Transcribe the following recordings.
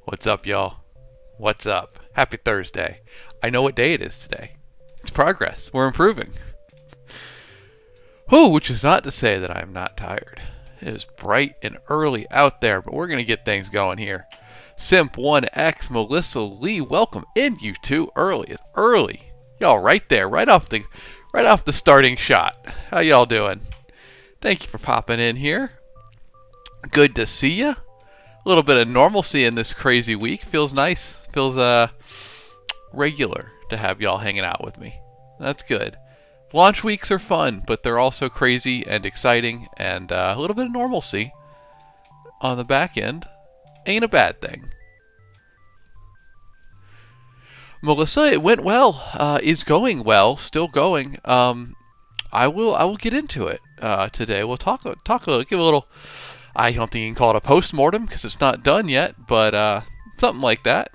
What's up, y'all? What's up? Happy Thursday. I know what day it is today. It's progress. We're improving. Whew, which is not to say that I'm not tired. It is bright and early out there, but we're going to get things going here. Simp1X, Melissa Lee, welcome in, you two. Early. It's early. Y'all right there, right off the starting shot. How y'all doing? Thank you for popping in here. Good to see ya. A little bit of normalcy in this crazy week. Feels nice. Feels regular to have y'all hanging out with me. That's good. Launch weeks are fun, but they're also crazy and exciting, and a little bit of normalcy on the back end ain't a bad thing. Melissa, it went well. Is going well. Still going. I will get into it today. We'll give a little. I don't think you can call it a post-mortem because it's not done yet, but something like that.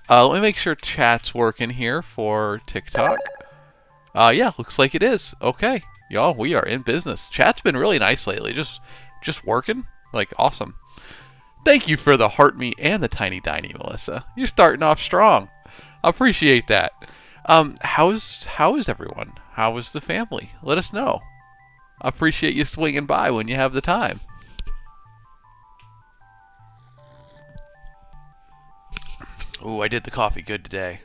Let me make sure chat's working here for TikTok. Yeah, looks like it is. Okay, y'all, we are in business. Chat's been really nice lately. Just working. Like, awesome. Thank you for the heart me and the tiny diny, Melissa. You're starting off strong. I appreciate that. How is everyone? How is the family? Let us know. I appreciate you swinging by when you have the time. Ooh, I did the coffee good today.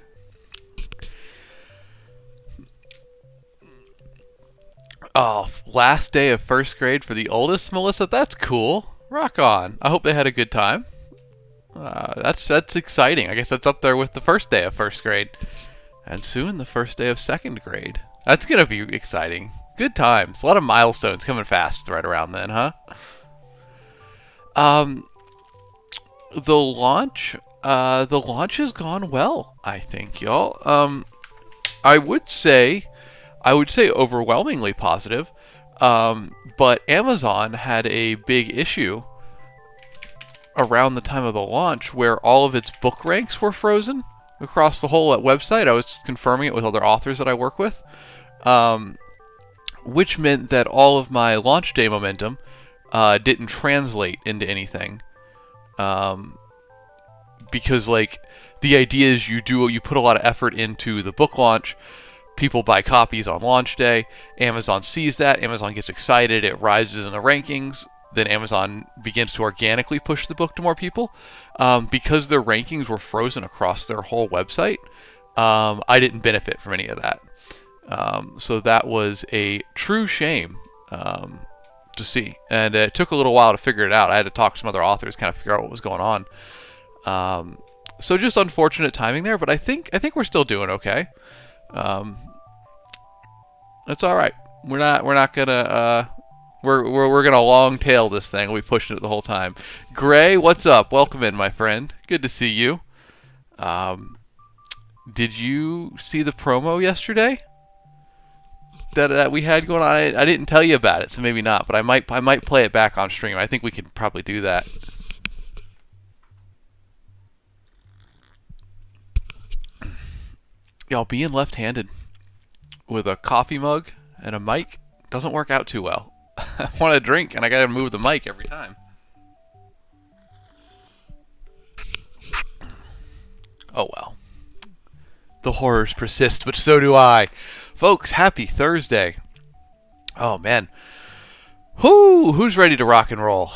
Oh, last day of first grade for the oldest, Melissa? That's cool. Rock on. I hope they had a good time. That's exciting. I guess that's up there with the first day of first grade. And soon the first day of second grade. That's going to be exciting. Good times. A lot of milestones coming fast right around then, huh? The launch has gone well, I think, y'all. I would say overwhelmingly positive. But Amazon had a big issue around the time of the launch where all of its book ranks were frozen across the whole website. I was confirming it with other authors that I work with. Which meant that all of my launch day momentum didn't translate into anything. Because, like, the idea is you put a lot of effort into the book launch, people buy copies on launch day, Amazon sees that, Amazon gets excited, it rises in the rankings, then Amazon begins to organically push the book to more people. Because their rankings were frozen across their whole website, I didn't benefit from any of that. So that was a true shame to see. And it took a little while to figure it out. I had to talk to some other authors, kind of figure out what was going on. So just unfortunate timing there, but I think we're still doing okay. That's all right. We're not gonna we're gonna long tail this thing. We'll be pushing it the whole time. Gray, what's up? Welcome in, my friend. Good to see you. Did you see the promo yesterday that we had going on? I didn't tell you about it, so maybe not. But I might play it back on stream. I think we could probably do that. Y'all, being left-handed with a coffee mug and a mic doesn't work out too well. I want a drink, and I gotta move the mic every time. Oh well. The horrors persist, but so do I. Folks, happy Thursday. Oh, man. Who's ready to rock and roll?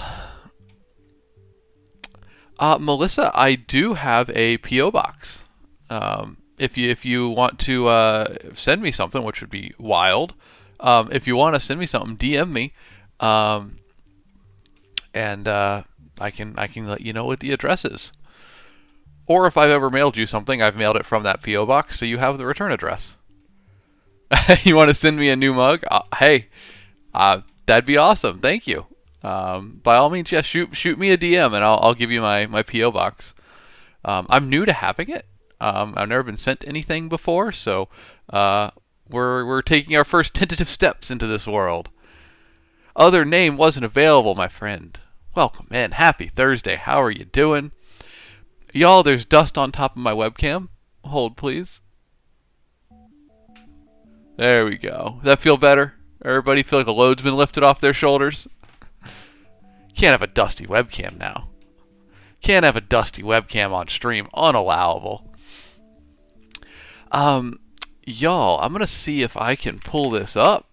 Melissa, I do have a P.O. box. If you want to send me something, which would be wild, if you want to send me something, DM me, and I can let you know what the address is. Or if I've ever mailed you something, I've mailed it from that P.O. box, so you have the return address. You want to send me a new mug? Hey, that'd be awesome. Thank you. By all means, yes, shoot me a DM, and I'll give you my P.O. box. I'm new to having it. I've never been sent anything before, so we're taking our first tentative steps into this world. Other name wasn't available, my friend. Welcome in. Happy Thursday. How are you doing? Y'all, there's dust on top of my webcam. Hold, please. There we go. Does that feel better? Everybody feel like the load's been lifted off their shoulders? Can't have a dusty webcam now. Can't have a dusty webcam on stream. Unallowable. Y'all, I'm going to see if I can pull this up.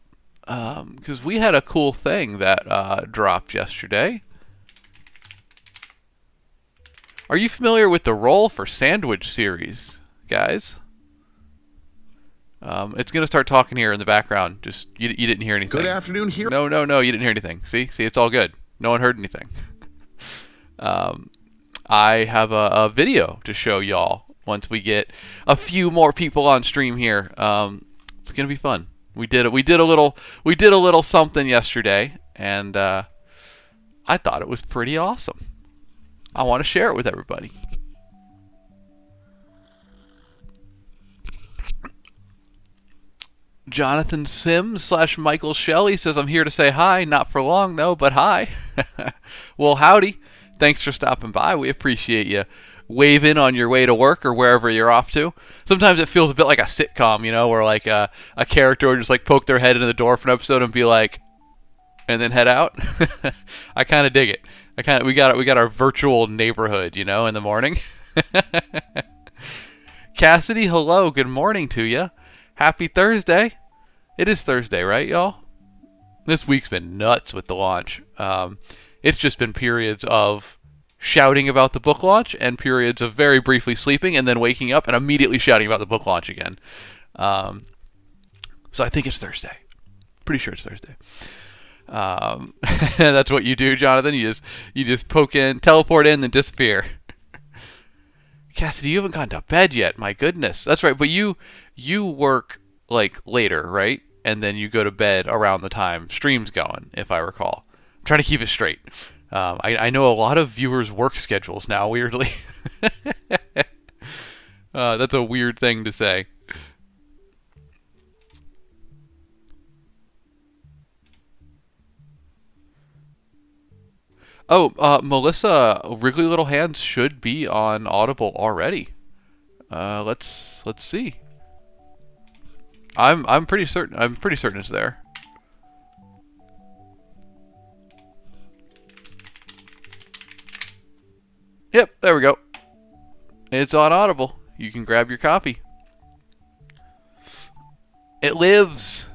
Because we had a cool thing that dropped yesterday. Are you familiar with the Roll for Sandwich series, guys? It's going to start talking here in the background. Just you didn't hear anything. Good afternoon here. No, you didn't hear anything. See, it's all good. No one heard anything. I have a video to show y'all once we get a few more people on stream here. It's going to be fun. We did a little something yesterday, and I thought it was pretty awesome. I want to share it with everybody. Jonathan Sims / Michael Shelley says, I'm here to say hi. Not for long, though, but hi. Well, howdy. Thanks for stopping by. We appreciate you waving on your way to work or wherever you're off to. Sometimes it feels a bit like a sitcom, where like a character would just like poke their head into the door for an episode and be like, and then head out. I kind of dig it. We got our virtual neighborhood, in the morning. Cassidy, hello. Good morning to you. Happy Thursday. It is Thursday, right, y'all? This week's been nuts with the launch. It's just been periods of shouting about the book launch and periods of very briefly sleeping and then waking up and immediately shouting about the book launch again. So I think it's Thursday. Pretty sure it's Thursday. That's what you do, Jonathan. You just poke in, teleport in, then disappear. Cassidy, you haven't gone to bed yet. My goodness. That's right. But you work like later, right? And then you go to bed around the time stream's going, if I recall. I'm trying to keep it straight. I know a lot of viewers' work schedules now, weirdly. That's a weird thing to say. Oh, Melissa, Wriggly Little Hands should be on Audible already. Let's see. I'm pretty certain it's there. Yep, there we go. It's on Audible. You can grab your copy. It lives.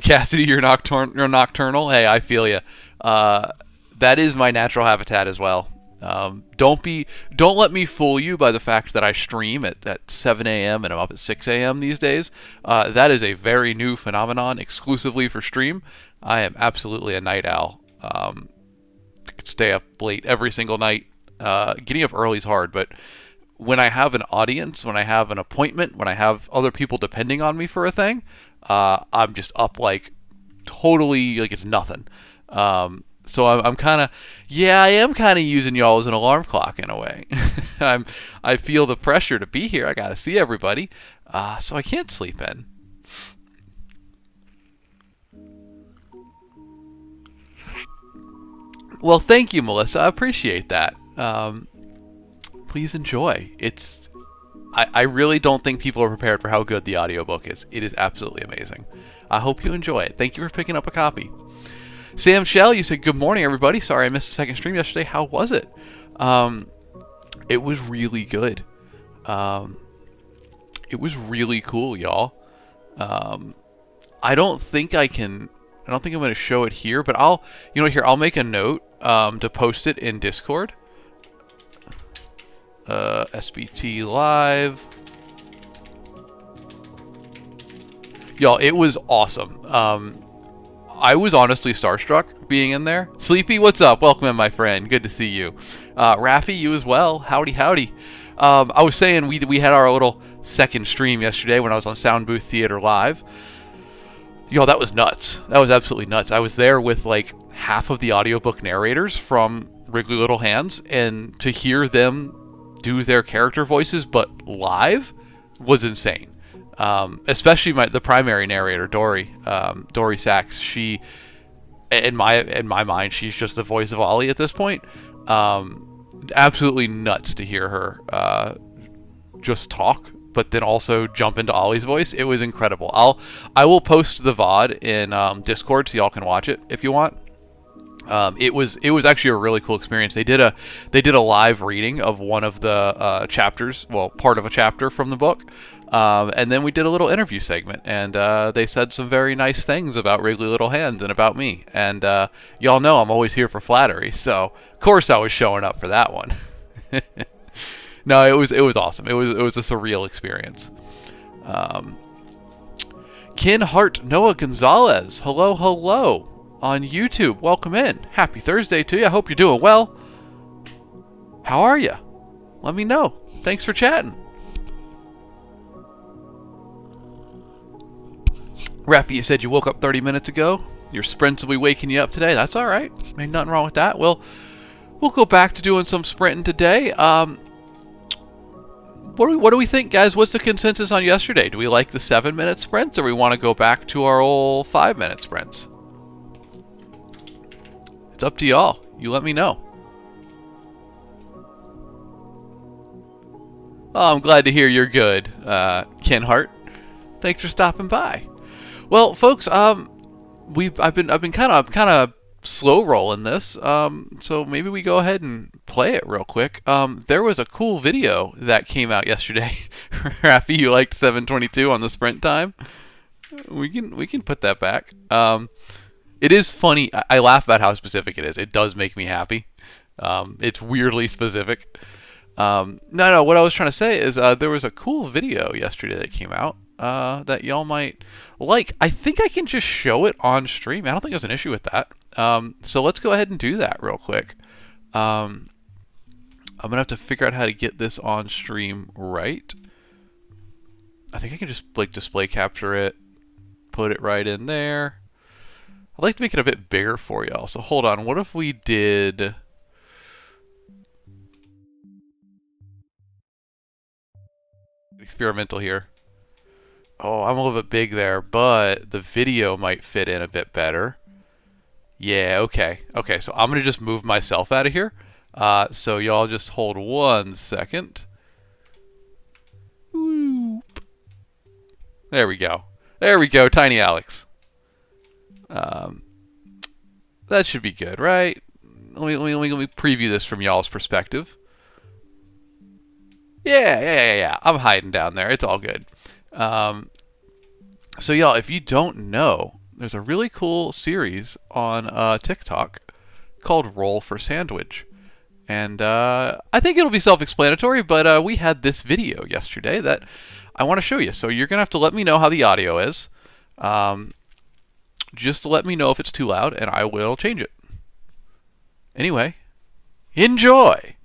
Cassidy, you're nocturnal. Hey, I feel you. That is my natural habitat as well. Don't let me fool you by the fact that I stream at 7 a.m. and I'm up at 6 a.m. these days. That is a very new phenomenon exclusively for stream. I am absolutely a night owl. I could stay up late every single night. Getting up early is hard, but when I have an audience, when I have an appointment, when I have other people depending on me for a thing, I'm just up like totally like it's nothing. So I'm kind of, I am kind of using y'all as an alarm clock in a way. I feel the pressure to be here. I got to see everybody. So I can't sleep in. Well, thank you, Melissa. I appreciate that. Please enjoy. I really don't think people are prepared for how good the audiobook is. It is absolutely amazing. I hope you enjoy it. Thank you for picking up a copy. Sam Shell, you said, good morning, everybody. Sorry I missed the second stream yesterday. How was it? It was really good. It was really cool, y'all. I don't think I'm going to show it here, but I'll make a note to post it in Discord. SBT Live. Y'all, it was awesome. I was honestly starstruck being in there. Sleepy, what's up? Welcome in, my friend. Good to see you. Rafi, you as well. Howdy, howdy. I was saying we had our little second stream yesterday when I was on Sound Booth Theater Live. Yo, that was nuts. That was absolutely nuts. I was there with like half of the audiobook narrators from Wriggly Little Hands, and to hear them do their character voices but live was insane. Especially the primary narrator, Dory Sachs. She, in my mind, she's just the voice of Ollie at this point. Absolutely nuts to hear her just talk, but then also jump into Ollie's voice. It was incredible. I will post the VOD in Discord so y'all can watch it if you want. It was actually a really cool experience. They did a live reading of one of the chapters, well, part of a chapter from the book, and then we did a little interview segment, and they said some very nice things about Wriggly Little Hands and about me. And y'all know I'm always here for flattery, so of course I was showing up for that one. No, it was awesome. It was a surreal experience. Kin Hart Noah Gonzalez, hello on YouTube. Welcome in. Happy Thursday to you. I hope you're doing well. How are you? Let me know. Thanks for chatting. Raffy, you said you woke up 30 minutes ago. Your sprints will be waking you up today. That's all right. Ain't nothing wrong with that. We'll go back to doing some sprinting today. What do we think, guys? What's the consensus on yesterday? Do we like the 7-minute sprints, or we want to go back to our old 5-minute sprints? It's up to y'all. You let me know. Oh, I'm glad to hear you're good, Ken Hart. Thanks for stopping by. Well, folks, I've been kind of slow rolling this, so maybe we go ahead and play it real quick. There was a cool video that came out yesterday. Raffy, you liked 7:22 on the sprint time. We can put that back. It is funny. I laugh about how specific it is. It does make me happy. It's weirdly specific. No. What I was trying to say is there was a cool video yesterday that came out that y'all might like. I think I can just show it on stream. I don't think there's an issue with that. So let's go ahead and do that real quick. I'm gonna have to figure out how to get this on stream right. I think I can just like display capture it, put it right in there. I'd like to make it a bit bigger for y'all. So hold on. What if we did... experimental here. Oh, I'm a little bit big there, but the video might fit in a bit better. Yeah, okay. Okay, so I'm going to just move myself out of here. So y'all just hold 1 second. Whoop. There we go. There we go, Tiny Alex. That should be good, right? Let me preview this from y'all's perspective. Yeah. I'm hiding down there. It's all good. So y'all, if you don't know, there's a really cool series on TikTok called Roll for Sandwich. And I think it'll be self-explanatory, but we had this video yesterday that I want to show you. So you're going to have to let me know how the audio is. Just let me know if it's too loud, and I will change it. Anyway, enjoy!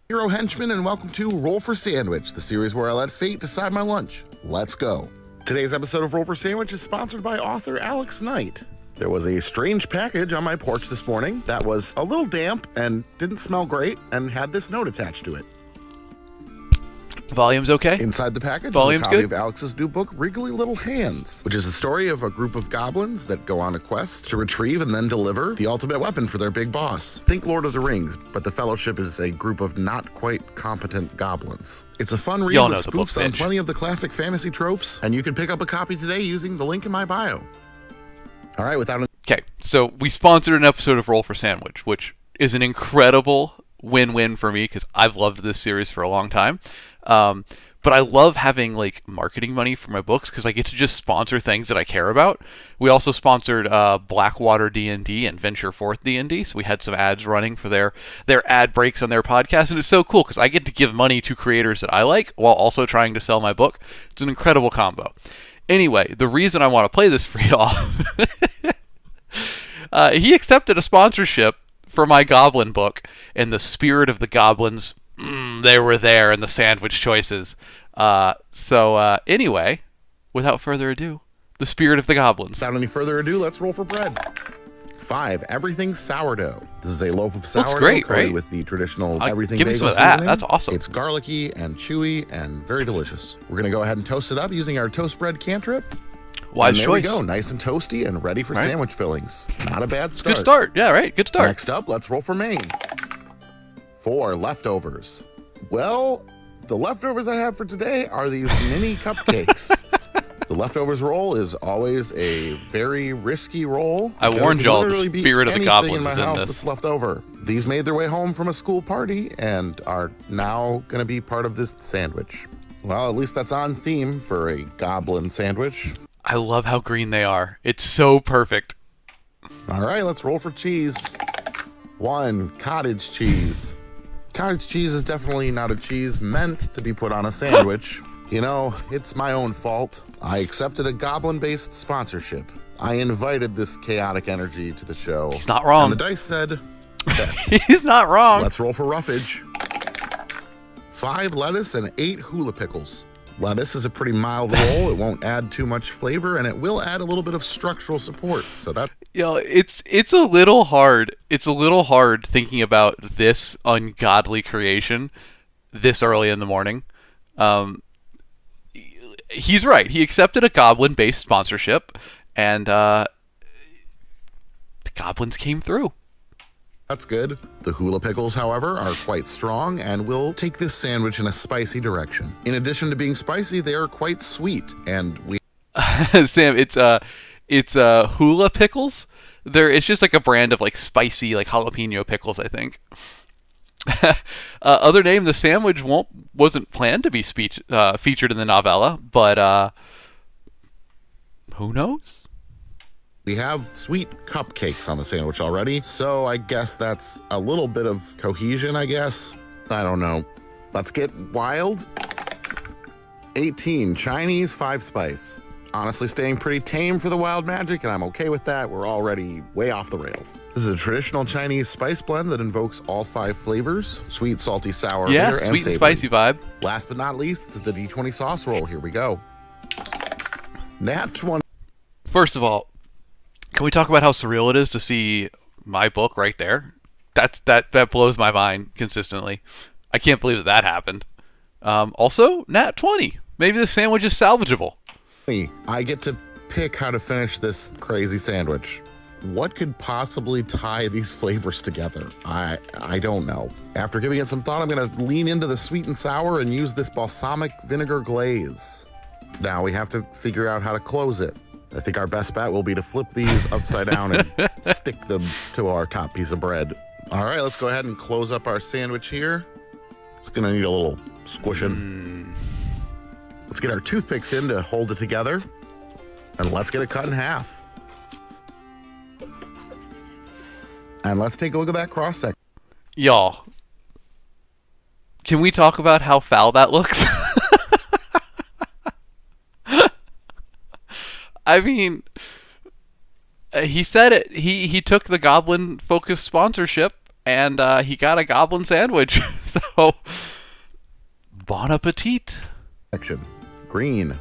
Hero Henchman, and welcome to Roll for Sandwich, the series where I let fate decide my lunch. Let's go. Today's episode of Roll for Sandwich is sponsored by author Alex Knight. There was a strange package on my porch this morning that was a little damp and didn't smell great and had this note attached to it. Volume's okay? Inside the package Volume's is a copy good? of Alex's new book, Wriggly Little Hands, which is the story of a group of goblins that go on a quest to retrieve and then deliver the ultimate weapon for their big boss. Think Lord of the Rings, but the Fellowship is a group of not quite competent goblins. It's a fun read Y'all with know the book, spoofs on bitch. plenty of the classic fantasy tropes, and you can pick up a copy today using the link in my bio. All right, without Okay, so we sponsored an episode of Roll for Sandwich, which is an incredible win-win for me because I've loved this series for a long time. But I love having like marketing money for my books because I get to just sponsor things that I care about. We also sponsored Blackwater D&D and Venture Forth D&D, so we had some ads running for their ad breaks on their podcast, and it's so cool because I get to give money to creators that I like while also trying to sell my book. It's an incredible combo. Anyway, the reason I want to play this for y'all, he accepted a sponsorship for my Goblin book, and the spirit of the goblins, they were there in the sandwich choices. Anyway, without further ado, the spirit of the goblins. Without any further ado, let's roll for bread. 5, everything sourdough. This is a loaf of sourdough Looks great, coated right? with the traditional everything Give me bagel some of that. seasoning. That's awesome. It's garlicky and chewy and very delicious. We're gonna go ahead and toast it up using our toast bread cantrip. Wise and there choice. we go, nice and toasty and ready for Right. sandwich fillings. Not a bad start. Good start. Yeah, right. Good start. Next up, let's roll for main. 4, leftovers. Well, The leftovers I have for today are these mini cupcakes. The leftovers roll is always a very risky roll. I warned y'all, the Literally be spirit of the anything goblins in my is in house this. that's left over. These made their way home from a school party and are now going to be part of this sandwich. Well, at least that's on theme for a goblin sandwich. I love how green they are. It's so perfect. All right, let's roll for cheese. 1, cottage cheese. Cottage cheese is definitely not a cheese meant to be put on a sandwich. You know, it's my own fault. I accepted a goblin-based sponsorship. I invited this chaotic energy to the show. He's not wrong. And the dice said, He's not wrong. let's roll for roughage. 5 lettuce and 8 hula pickles. Lettuce is a pretty mild roll. It won't add too much flavor, and it will add a little bit of structural support. So that It's a little hard. It's a little hard thinking about this ungodly creation this early in the morning. He's right. He accepted a goblin-based sponsorship, and the goblins came through. That's good. The hula pickles, however, are quite strong and will take this sandwich in a spicy direction. In addition to being spicy, they are quite sweet, and we Sam, it's hula pickles. It's just like a brand of like spicy like jalapeno pickles, I think. Other name, the sandwich wasn't planned to be featured in the novella, but who knows? We have sweet cupcakes on the sandwich already, so I guess that's a little bit of cohesion, I guess. I don't know. Let's get wild. 18, Chinese 5 spice. Honestly, staying pretty tame for the wild magic, and I'm okay with that. We're already way off the rails. This is a traditional Chinese spice blend that invokes all 5 flavors: sweet, salty, sour, bitter, and sweet and savory. spicy vibe. Last but not least, it's the D20 sauce roll. Here we go. Nat 20. First of all, can we talk about how surreal it is to see my book right there? That blows my mind consistently. I can't believe that happened. Also, Nat 20. Maybe the sandwich is salvageable. I get to pick how to finish this crazy sandwich. What could possibly tie these flavors together? I don't know. After giving it some thought, I'm going to lean into the sweet and sour and use this balsamic vinegar glaze. Now we have to figure out how to close it. I think our best bet will be to flip these upside down and stick them to our top piece of bread. All right, let's go ahead and close up our sandwich here. It's going to need a little squishing. Let's get our toothpicks in to hold it together. And let's get it cut in half. And let's take a look at that cross section. Y'all, can we talk about how foul that looks? I mean, he said it. He took the goblin-focused sponsorship, and he got a goblin sandwich. So, bon appetit. Section. Green.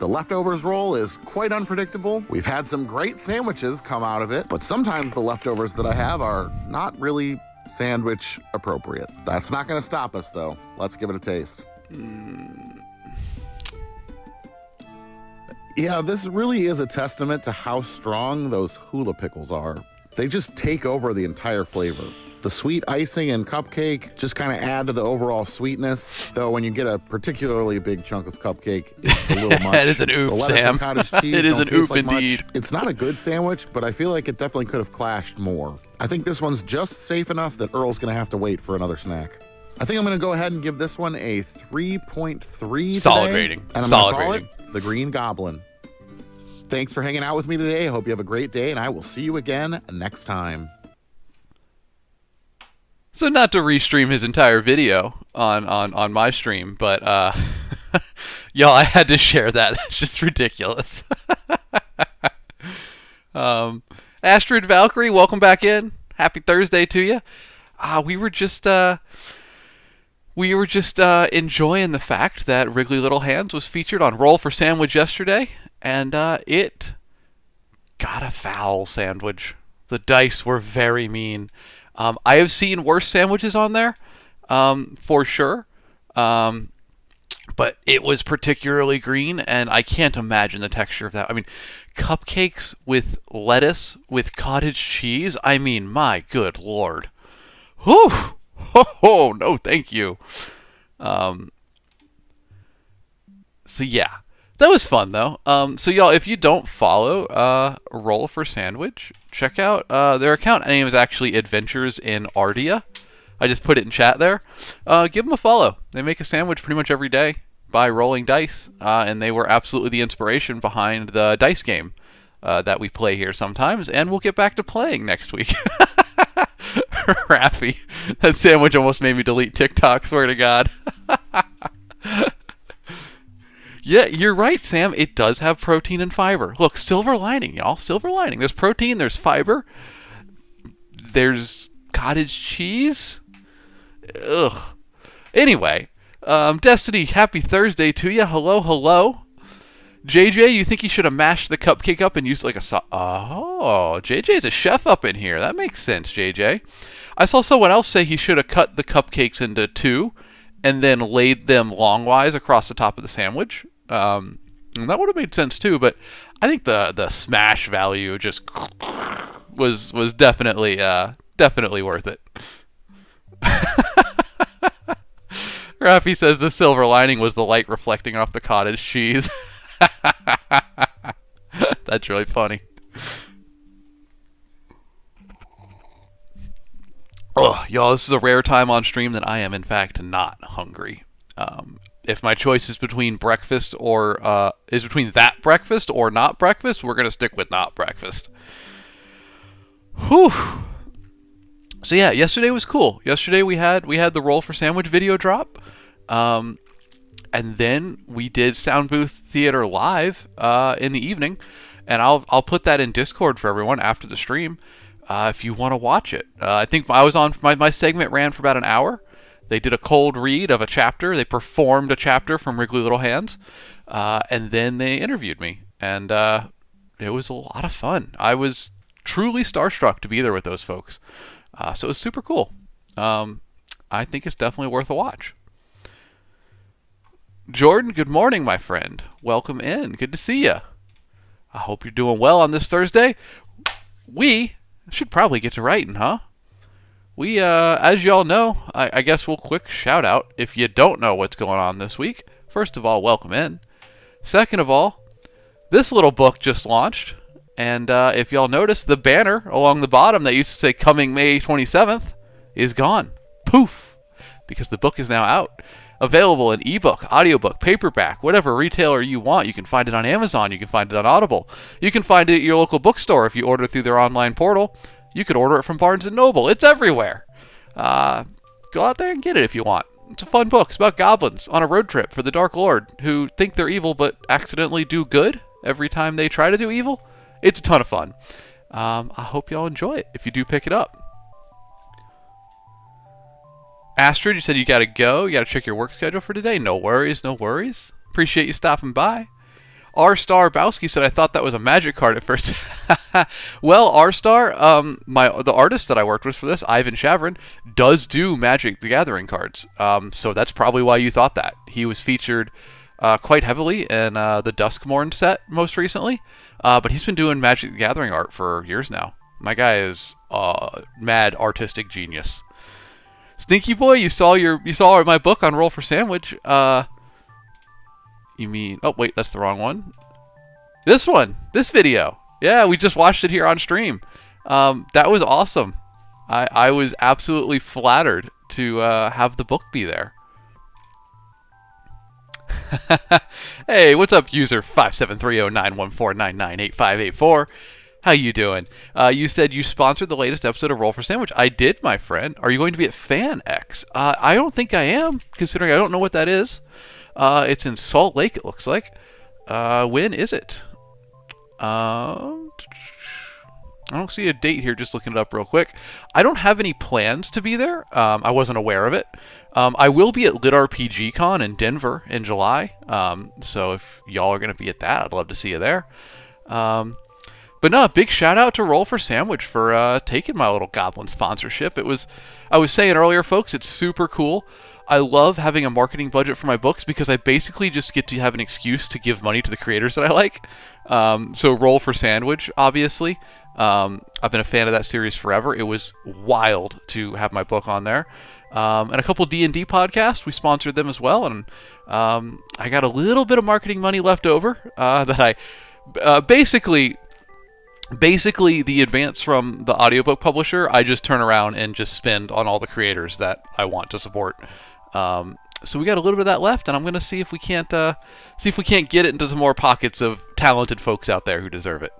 The leftovers roll is quite unpredictable. We've had some great sandwiches come out of it, but sometimes the leftovers that I have are not really sandwich appropriate. That's not going to stop us, though. Let's give it a taste. Yeah, this really is a testament to how strong those hula pickles are. They just take over the entire flavor. The sweet icing and cupcake just kind of add to the overall sweetness, though when you get a particularly big chunk of cupcake, it's a little much. That is an oof, the lettuce Sam. and cottage cheese It is don't an taste oof like indeed. much. It's not a good sandwich, but I feel like it definitely could have clashed more. I think this one's just safe enough that Earl's going to have to wait for another snack. I think I'm going to go ahead and give this one a 3.3 Solid today, rating. And I'm Solid going to call rating. it the Green Goblin. Thanks for hanging out with me today. I hope you have a great day, and I will see you again next time. So not to restream his entire video on my stream, but y'all, I had to share that. It's just ridiculous. Astrid Valkyrie, welcome back in. Happy Thursday to you. We were just enjoying the fact that Wrigley Little Hands was featured on Roll for Sandwich yesterday, and it got a foul sandwich. The dice were very mean. I have seen worse sandwiches on there, for sure. But it was particularly green, and I can't imagine the texture of that. I mean, cupcakes with lettuce with cottage cheese? I mean, my good lord. Whew! Ho, ho, no thank you. So yeah, that was fun though. So y'all, if you don't follow Roll for Sandwich, check out their account name is actually Adventures in Ardia. I just put it in chat there. Give them a follow. They make a sandwich pretty much every day by rolling dice, and they were absolutely the inspiration behind the dice game that we play here sometimes, and we'll get back to playing next week. Raffy, that sandwich almost made me delete TikTok, swear to God. Yeah, you're right, Sam. It does have protein and fiber. Look, silver lining, y'all. Silver lining. There's protein, there's fiber, there's cottage cheese. Ugh. Anyway, Destiny, happy Thursday to you. Hello, hello. JJ, you think he should have mashed the cupcake up and used like a Oh, JJ's a chef up in here. That makes sense, JJ. I saw someone else say he should have cut the cupcakes into two and then laid them longwise across the top of the sandwich. And that would have made sense too, but I think the smash value just was definitely worth it. Rafi says the silver lining was the light reflecting off the cottage cheese. That's really funny. Oh, y'all, this is a rare time on stream that I am, in fact, not hungry. If my choice is between breakfast or is between that breakfast or not breakfast, we're gonna stick with not breakfast. Whew. So yeah, yesterday was cool. Yesterday we had the Roll for Sandwich video drop, and then we did Sound Booth Theater live in the evening, and I'll put that in Discord for everyone after the stream if you want to watch it. I think I was on my segment ran for about an hour. They did a cold read of a chapter. They performed a chapter from Wriggly Little Hands, and then they interviewed me, and it was a lot of fun. I was truly starstruck to be there with those folks. So it was super cool. I think it's definitely worth a watch. Jordan, good morning, my friend. Welcome in. Good to see you. I hope you're doing well on this Thursday. We should probably get to writing, huh? We, as y'all know, I guess we'll quick shout out if you don't know what's going on this week. First of all, welcome in. Second of all, this little book just launched. And if y'all notice, the banner along the bottom that used to say coming May 27th is gone. Poof! Because the book is now out. Available in ebook, audiobook, paperback, whatever retailer you want. You can find it on Amazon. You can find it on Audible. You can find it at your local bookstore if you order through their online portal. You could order it from Barnes & Noble. It's everywhere. Go out there and get it if you want. It's a fun book. It's about goblins on a road trip for the Dark Lord who think they're evil but accidentally do good every time they try to do evil. It's a ton of fun. I hope y'all enjoy it if you do pick it up. Astrid, you said you gotta go. You gotta check your work schedule for today. No worries, no worries. Appreciate you stopping by. R Star Bowski said I thought that was a magic card at first. Well, R Star, the artist that I worked with for this, Ivan Shavrin, does do Magic the Gathering cards. So that's probably why you thought that. He was featured quite heavily in the Duskmourn set most recently. But he's been doing Magic the Gathering art for years now. My guy is mad artistic genius. Stinky Boy, you saw my book on Roll for Sandwich. You mean? Oh wait, that's the wrong one. This one, this video. Yeah, we just watched it here on stream. That was awesome. I was absolutely flattered to have the book be there. Hey, what's up, user 5730914998584? How you doing? You said you sponsored the latest episode of Roll for Sandwich. I did, my friend. Are you going to be at FanX? I don't think I am, considering I don't know what that is. It's in Salt Lake, it looks like. When is it? I don't see a date here, just looking it up real quick. I don't have any plans to be there. I wasn't aware of it. I will be at Lit RPG Con in Denver in July. So if y'all are going to be at that, I'd love to see you there. But no, big shout out to Roll for Sandwich for taking my little Goblin sponsorship. I was saying earlier, folks, it's super cool. I love having a marketing budget for my books because I basically just get to have an excuse to give money to the creators that I like. So Roll for Sandwich, obviously. I've been a fan of that series forever. It was wild to have my book on there. and a couple D&D podcasts. We sponsored them as well, and I got a little bit of marketing money left over that I basically the advance from the audiobook publisher I just turn around and just spend on all the creators that I want to support. So we got a little bit of that left, and I'm gonna see if we can't get it into some more pockets of talented folks out there who deserve it.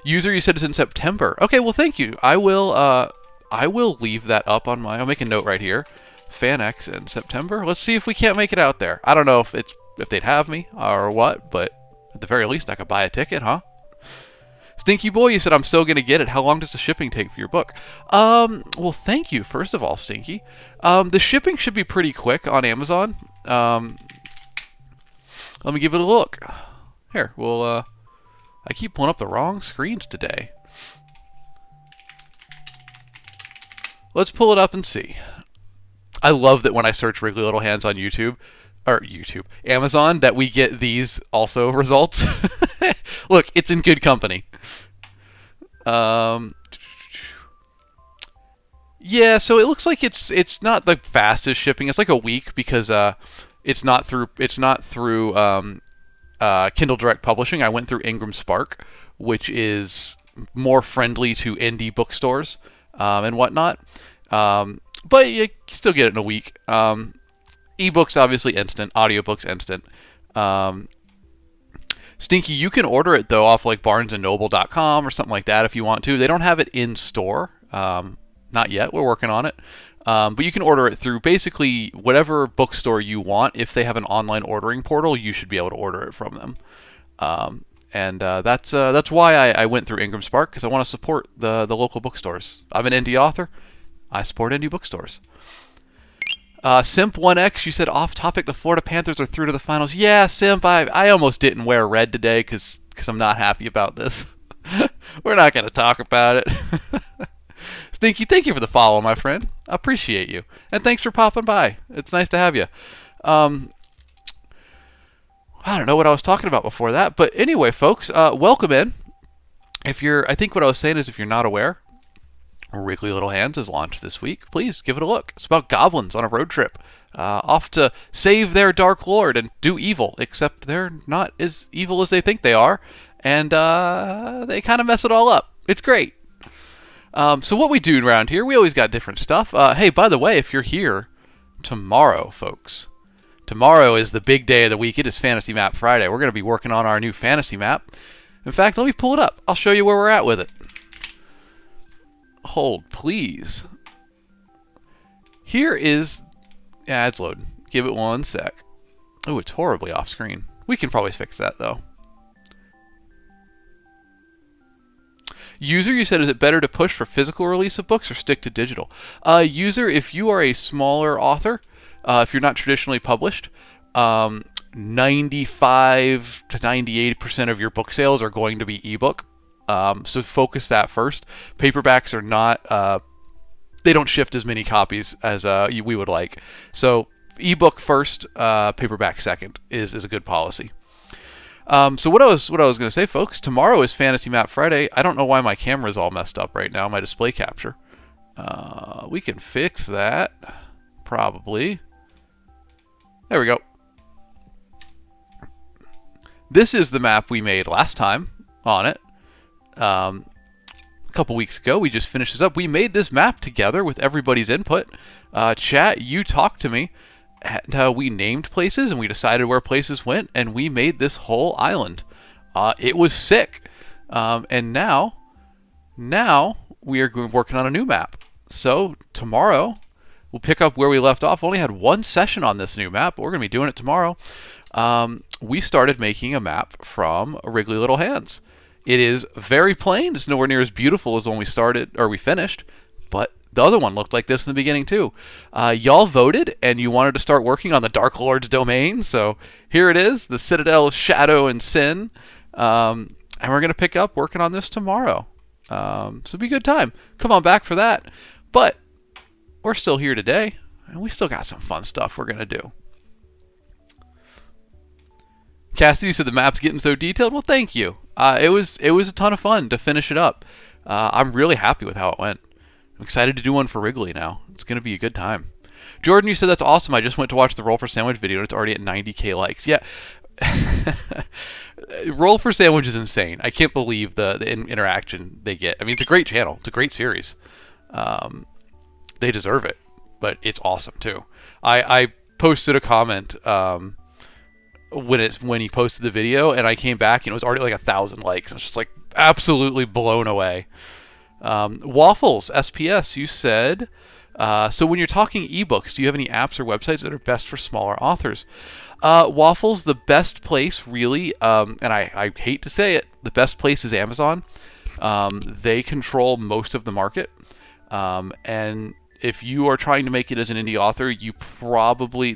User, you said it's in September. Okay, well thank you. I will leave that up on my. I'll make a note right here. FanX in September. Let's see if we can't make it out there. I don't know if they'd have me or what, but at the very least I could buy a ticket, huh? Stinky Boy, you said I'm still going to get it. How long does the shipping take for your book? Well, thank you, first of all, Stinky. The shipping should be pretty quick on Amazon. Let me give it a look. Here, I keep pulling up the wrong screens today. Let's pull it up and see. I love that when I search Wrigley Little Hands on Amazon, that we get these also results. Look, it's in good company. Yeah, so it looks like it's not the fastest shipping. It's like a week because it's not through Kindle Direct Publishing. I went through Ingram Spark, which is more friendly to indie bookstores and whatnot. But you still get it in a week. Ebooks obviously instant, audiobooks instant. Stinky, you can order it though off like barnesandnoble.com or something like that if you want to. They don't have it in store. Not yet. We're working on it. But you can order it through basically whatever bookstore you want. If they have an online ordering portal, you should be able to order it from them. That's why I went through Ingram Spark, because I want to support the local bookstores. I'm an indie author. I support indie bookstores. Simp1X, you said off topic, the Florida Panthers are through to the finals. Yeah, Simp, I almost didn't wear red today because I'm not happy about this. We're not going to talk about it. Stinky, thank you for the follow, my friend. I appreciate you. And thanks for popping by. It's nice to have you. I don't know what I was talking about before that. But anyway, folks, welcome in. I think what I was saying is if you're not aware, Wrigley Little Hands is launched this week. Please give it a look. It's about goblins on a road trip, off to save their Dark Lord and do evil, except they're not as evil as they think they are, and they kind of mess it all up. It's great. So what we do around here, we always got different stuff. Hey, by the way, if you're here tomorrow, folks, tomorrow is the big day of the week. It is Fantasy Map Friday. We're going to be working on our new fantasy map. In fact, let me pull it up. I'll show you where we're at with it. Hold, please. Here is... Yeah, it's loading. Give it one sec. Oh, it's horribly off screen. We can probably fix that, though. User, you said, is it better to push for physical release of books or stick to digital? User, if you are a smaller author, if you're not traditionally published, 95 to 98% of your book sales are going to be ebook. So focus that first. Paperbacks are not, they don't shift as many copies as we would like. So ebook first, paperback second is a good policy. So what I was going to say, folks, tomorrow is Fantasy Map Friday. I don't know why my camera is all messed up right now, my display capture. We can fix that, probably. There we go. This is the map we made last time on it. A couple weeks ago, we just finished this up. We made this map together with everybody's input. Chat, you talked to me, and we named places, and we decided where places went, and we made this whole island. It was sick. And now we are working on a new map. So tomorrow, we'll pick up where we left off. We only had one session on this new map, but we're going to be doing it tomorrow. We started making a map from Wrigley Little Hands. It is very plain. It's nowhere near as beautiful as when we started, or we finished, but the other one looked like this in the beginning too. Y'all voted, and you wanted to start working on the Dark Lord's domain, so here it is, the Citadel, Shadow, and Sin, and we're going to pick up working on this tomorrow. So it'll be a good time. Come on back for that. But we're still here today, and we still got some fun stuff we're going to do. Cassidy said the map's getting so detailed. Well, thank you. It was a ton of fun to finish it up. I'm really happy with how it went. I'm excited to do one for Wrigley now. It's going to be a good time. Jordan, you said that's awesome. I just went to watch the Roll for Sandwich video and it's already at 90K likes. Yeah. Roll for Sandwich is insane. I can't believe the interaction they get. I mean, it's a great channel. It's a great series. They deserve it, but it's awesome too. I posted a comment when he posted the video, and I came back and it was already like 1,000 likes. I was just like absolutely blown away. Waffles SPS, you said. So when you're talking ebooks, do you have any apps or websites that are best for smaller authors? Waffles, the best place really, and I hate to say it, the best place is Amazon. They control most of the market, and if you are trying to make it as an indie author,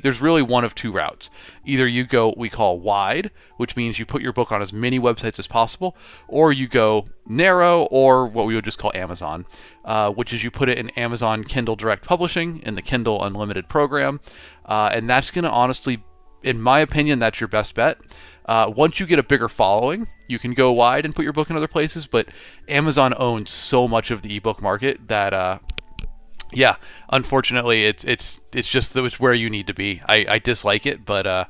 there's really one of two routes. Either you go what we call wide, which means you put your book on as many websites as possible, or you go narrow, or what we would just call Amazon, which is you put it in Amazon Kindle Direct Publishing in the Kindle Unlimited program, and that's going to honestly, in my opinion, that's your best bet. Once you get a bigger following, you can go wide and put your book in other places, but Amazon owns so much of the ebook market that yeah, unfortunately, it's where you need to be. I dislike it, but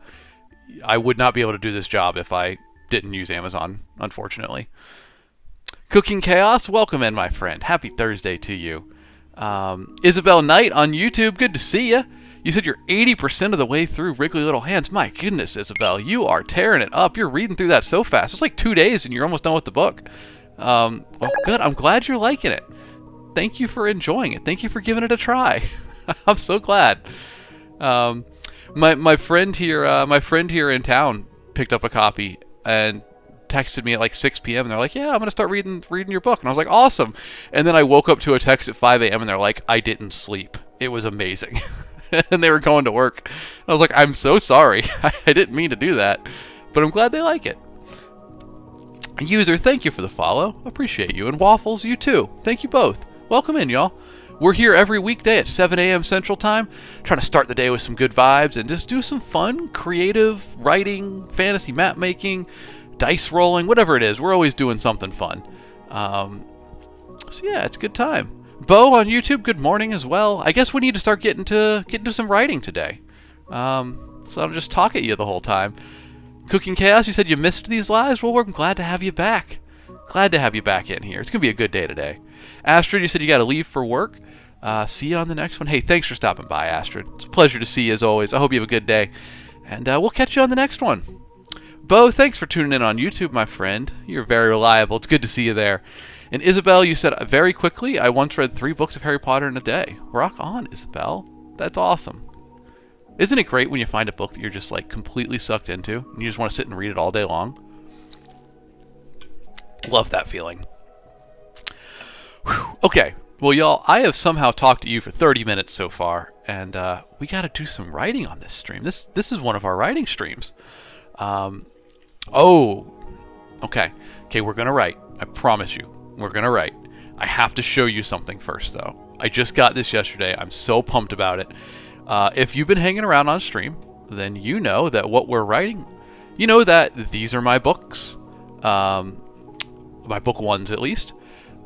I would not be able to do this job if I didn't use Amazon, unfortunately. Cooking Chaos, welcome in, my friend. Happy Thursday to you. Isabel Knight on YouTube, good to see you. You said you're 80% of the way through Wriggly Little Hands. My goodness, Isabel, you are tearing it up. You're reading through that so fast. It's like 2 days and you're almost done with the book. Well, good. I'm glad you're liking it. Thank you for enjoying it. Thank you for giving it a try. I'm so glad. My friend here in town picked up a copy and texted me at like 6 p.m. and they're like, "Yeah, I'm gonna start reading your book." And I was like, "Awesome!" And then I woke up to a text at 5 a.m. and they're like, "I didn't sleep. It was amazing." And they were going to work. I was like, "I'm so sorry. I didn't mean to do that, but I'm glad they like it." User, thank you for the follow. Appreciate you. And Waffles, you too. Thank you both. Welcome in, y'all. We're here every weekday at 7 a.m. Central Time, trying to start the day with some good vibes and just do some fun, creative writing, fantasy map making, dice rolling, whatever it is. We're always doing something fun. So yeah, it's a good time. Bo on YouTube, good morning as well. I guess we need to start getting to some writing today. So I'll just talk at you the whole time. Cooking Chaos, you said you missed these lives? Well, we're glad to have you back. Glad to have you back in here. It's going to be a good day today. Astrid, you said you got to leave for work. See you on the next one. Hey, thanks for stopping by, Astrid. It's a pleasure to see you as always. I hope you have a good day. And we'll catch you on the next one. Bo, thanks for tuning in on YouTube, my friend. You're very reliable. It's good to see you there. And Isabel, you said very quickly, I once read 3 books of Harry Potter in a day. Rock on, Isabel. That's awesome. Isn't it great when you find a book that you're just like completely sucked into and you just want to sit and read it all day long? Love that feeling. Whew. Okay, well, y'all, I have somehow talked to you for 30 minutes so far, and we got to do some writing on this stream. This is one of our writing streams. Oh, okay, we're going to write. I promise you, we're going to write. I have to show you something first, though. I just got this yesterday. I'm so pumped about it. If you've been hanging around on stream, then you know that what we're writing, you know that these are my books. My book ones, at least.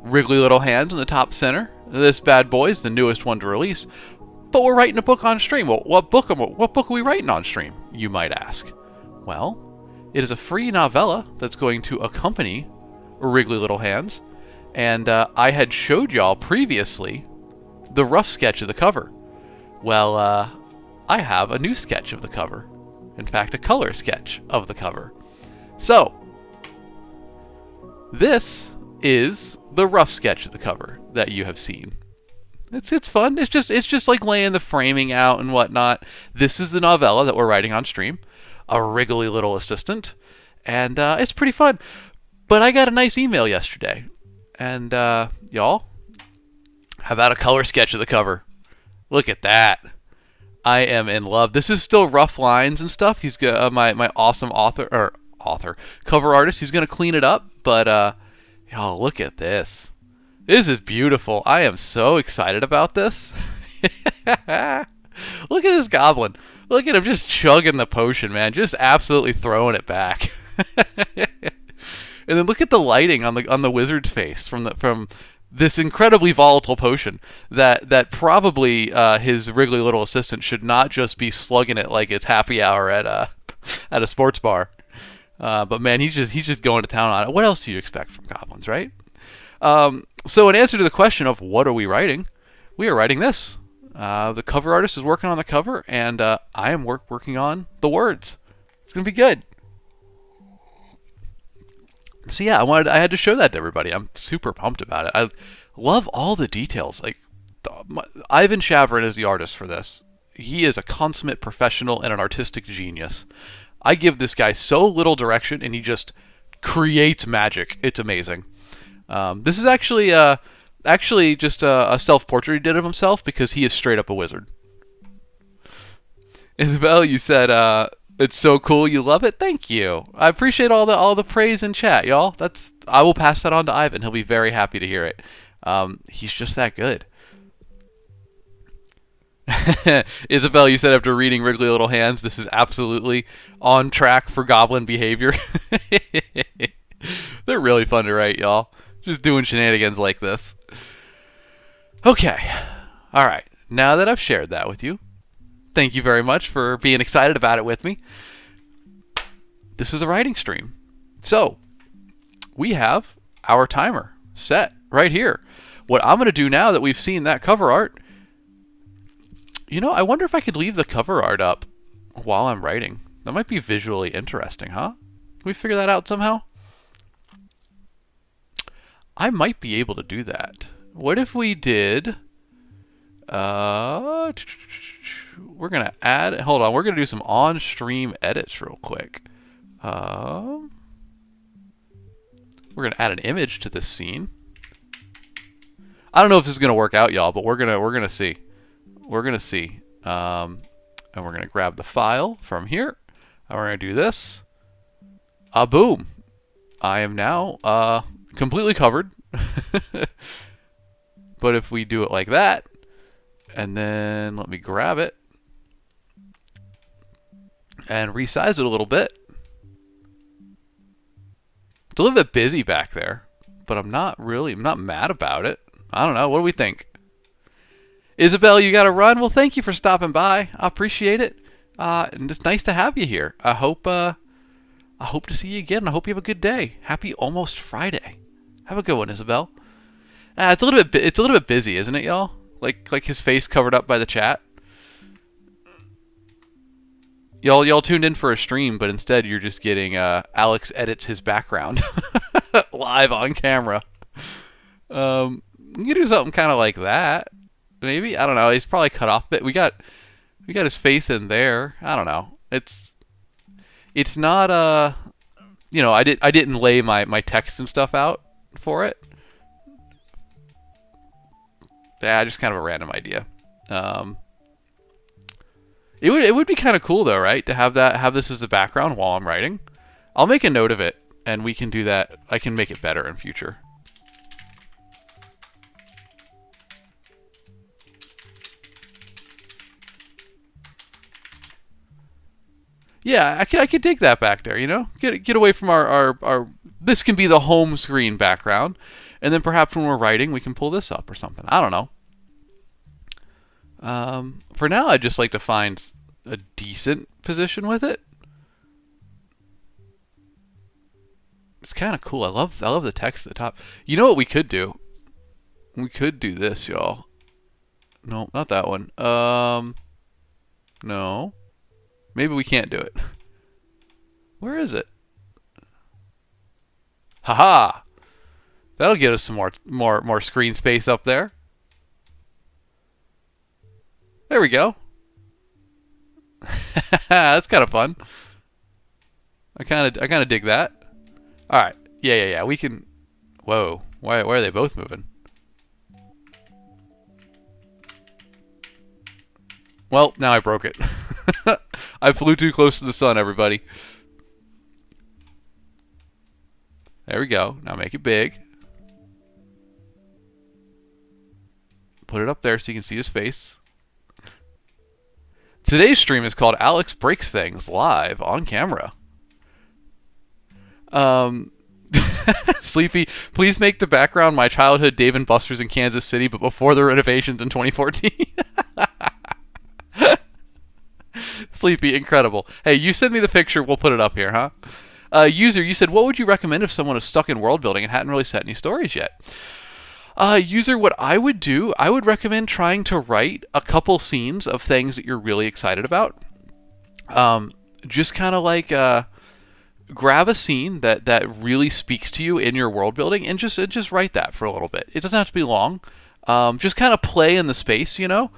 Wriggly Little Hands in the top center. This bad boy is the newest one to release. But we're writing a book on stream. Well, what book are we writing on stream, you might ask? Well, it is a free novella that's going to accompany Wriggly Little Hands. And I had showed y'all previously the rough sketch of the cover. Well, I have a new sketch of the cover. In fact, a color sketch of the cover. So, this is the rough sketch of the cover that you have seen. It's fun. It's just like laying the framing out and whatnot. This is the novella that we're writing on stream, A Wriggly Little Assistant, and it's pretty fun. But I got a nice email yesterday, and y'all, how about a color sketch of the cover? Look at that. I am in love. This is still rough lines and stuff. He's got my awesome cover artist. He's gonna clean it up, but y'all, look at this. This is beautiful. I am so excited about this. Look at this goblin. Look at him just chugging the potion, man. Just absolutely throwing it back. And then look at the lighting on the wizard's face from this incredibly volatile potion that probably his wriggly little assistant should not just be slugging it like it's happy hour at at a sports bar. But man, he's just going to town on it. What else do you expect from goblins, right? So in answer to the question of what are we writing, we are writing this. The cover artist is working on the cover, and I am working on the words. It's gonna be good. So yeah, I had to show that to everybody. I'm super pumped about it. I love all the details. Like Ivan Shavrin is the artist for this. He is a consummate professional and an artistic genius. I give this guy so little direction, and he just creates magic. It's amazing. This is actually just a self-portrait he did of himself because he is straight up a wizard. Isabel, you said it's so cool. You love it. Thank you. I appreciate all the praise in chat, y'all. I will pass that on to Ivan. He'll be very happy to hear it. He's just that good. Isabel, you said after reading Wriggly Little Hands, this is absolutely on track for goblin behavior. They're really fun to write, y'all. Just doing shenanigans like this. Okay. All right. Now that I've shared that with you, thank you very much for being excited about it with me. This is a writing stream. So, we have our timer set right here. What I'm going to do now that we've seen that cover art, I wonder if I could leave the cover art up while I'm writing. That might be visually interesting, huh? Can we figure that out somehow? I might be able to do that. What if we did... we're going to add... Hold on, we're going to do some on-stream edits real quick. We're going to add an image to this scene. I don't know if this is going to work out, y'all, but we're going to see. We're going to see. And we're going to grab the file from here. And we're going to do this. Boom. I am now completely covered. But if we do it like that, and then let me grab it and resize it a little bit. It's a little bit busy back there, but I'm not mad about it. I don't know. What do we think? Isabel, you got to run. Well, thank you for stopping by. I appreciate it. And it's nice to have you here. I hope to see you again. I hope you have a good day. Happy almost Friday. Have a good one, Isabel. It's a little bit busy, isn't it, y'all? Like his face covered up by the chat. Y'all tuned in for a stream, but instead you're just getting Alex edits his background live on camera. You can do something kind of like that. Maybe, I don't know. He's probably cut off a bit. We got his face in there. I don't know. It's not I didn't lay my text and stuff out for it. Yeah, just kind of a random idea. It would be kind of cool though, right? To have this as a background while I'm writing. I'll make a note of it, and we can do that. I can make it better in future. Yeah, I could dig that back there, Get away from our this can be the home screen background, and then perhaps when we're writing, we can pull this up or something. I don't know. For now, I'd just like to find a decent position with it. It's kind of cool. I love the text at the top. You know what we could do? We could do this, y'all. No, not that one. No. Maybe we can't do it. Where is it? Haha! That'll get us some more screen space up there. There we go. That's kind of fun. I kind of dig that. All right. Yeah. We can. Whoa. Why are they both moving? Well, now I broke it. I flew too close to the sun, everybody. There we go. Now make it big. Put it up there so you can see his face. Today's stream is called Alex Breaks Things live on camera. Sleepy, please make the background my childhood Dave and Buster's in Kansas City, but before the renovations in 2014. Sleepy, incredible. Hey, you send me the picture, we'll put it up here, huh? User, you said, what would you recommend if someone is stuck in world building and hadn't really set any stories yet? User, what I would do, I would recommend trying to write a couple scenes of things that you're really excited about. Just kind of like grab a scene that really speaks to you in your world building and just write that for a little bit. It doesn't have to be long. Just kind of play in the space, you know?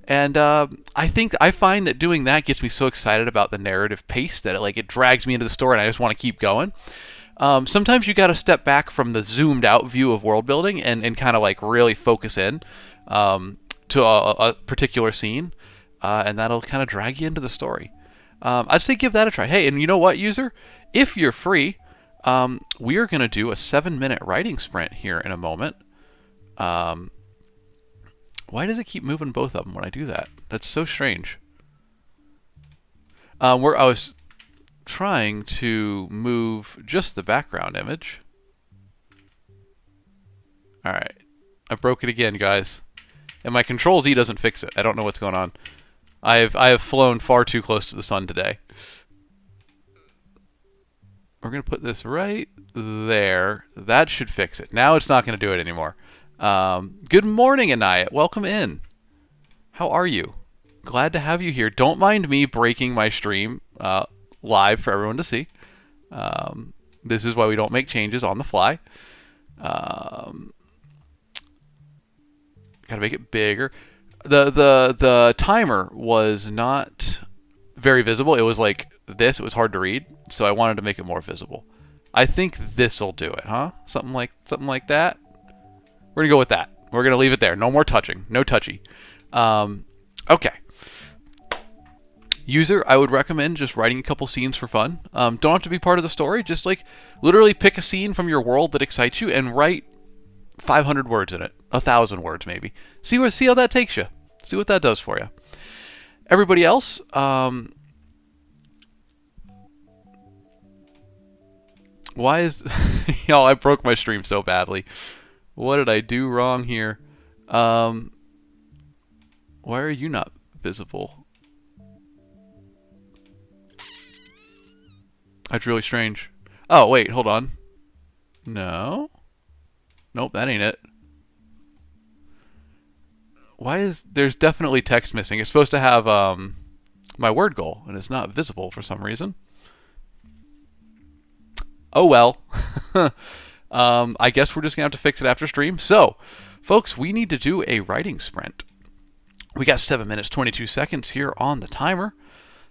And I find that doing that gets me so excited about the narrative pace that it drags me into the story and I just want to keep going. Sometimes you got to step back from the zoomed out view of world building and kind of really focus in to a particular scene, and that'll kind of drag you into the story. I'd say give that a try. Hey, and you know what, user? If you're free, we are going to do a 7-minute writing sprint here in a moment. Why does it keep moving both of them when I do that? That's so strange. I was trying to move just the background image. Alright. I broke it again, guys. And my Control-Z doesn't fix it. I don't know what's going on. I have flown far too close to the sun today. We're going to put this right there. That should fix it. Now it's not going to do it anymore. Good morning, Anaya. Welcome in. How are you? Glad to have you here. Don't mind me breaking my stream live for everyone to see. This is why we don't make changes on the fly. Gotta make it bigger. The timer was not very visible. It was like this. It was hard to read, so I wanted to make it more visible. I think this'll do it, huh? Something like that. We're gonna go with that. We're gonna leave it there. No more touching. No touchy. Okay. User, I would recommend just writing a couple scenes for fun. Don't have to be part of the story. Just literally pick a scene from your world that excites you and write 500 words in it. 1,000 words maybe. See how that takes you. See what that does for you. Everybody else, why is y'all? I broke my stream so badly. What did I do wrong here? Why are you not visible? That's really strange. Oh, wait, hold on. No? Nope, that ain't it. There's definitely text missing. It's supposed to have my word goal, and it's not visible for some reason. Oh well. I guess we're just going to have to fix it after stream. So, folks, we need to do a writing sprint. We got 7 minutes, 22 seconds here on the timer.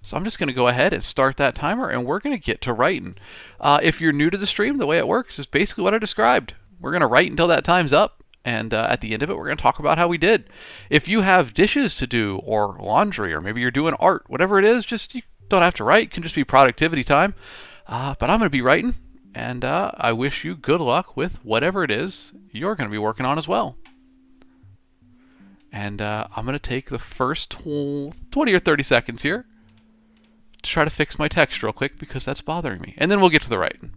So I'm just going to go ahead and start that timer, and we're going to get to writing. If you're new to the stream, the way it works is basically what I described. We're going to write until that time's up, and at the end of it, we're going to talk about how we did. If you have dishes to do, or laundry, or maybe you're doing art, whatever it is, you don't have to write. It can just be productivity time. But I'm going to be writing. And I wish you good luck with whatever it is you're going to be working on as well. And I'm going to take the first 20 or 30 seconds here to try to fix my text real quick because that's bothering me. And then we'll get to the writing.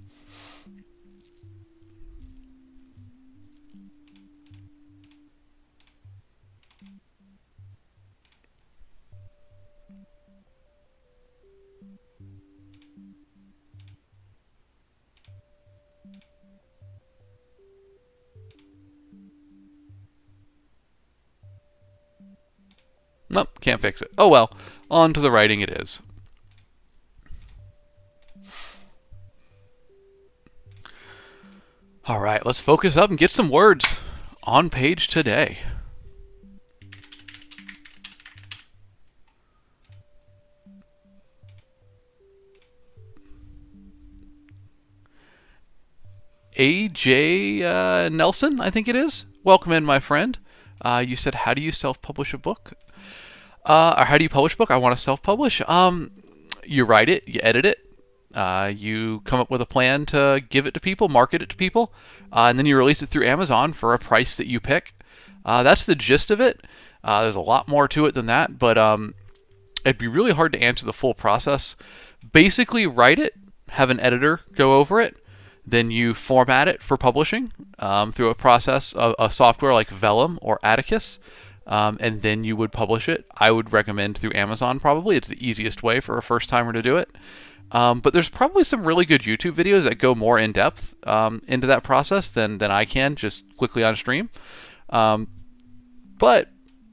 Nope, can't fix it. Oh well, on to the writing it is. Alright, let's focus up and get some words on page today. A.J. Nelson, I think it is. Welcome in, my friend. You said, how do you self-publish a book? Or how do you publish a book? I want to self-publish. You write it, you edit it, you come up with a plan to give it to people, market it to people, and then you release it through Amazon for a price that you pick. That's the gist of it. There's a lot more to it than that, but it'd be really hard to answer the full process. Basically, write it, have an editor go over it, Then you format it for publishing through a process of a software like Vellum or Atticus. And then you would publish it. I would recommend through Amazon probably. It's the easiest way for a first timer to do it. But there's probably some really good YouTube videos that go more in depth into that process than I can just quickly on stream. But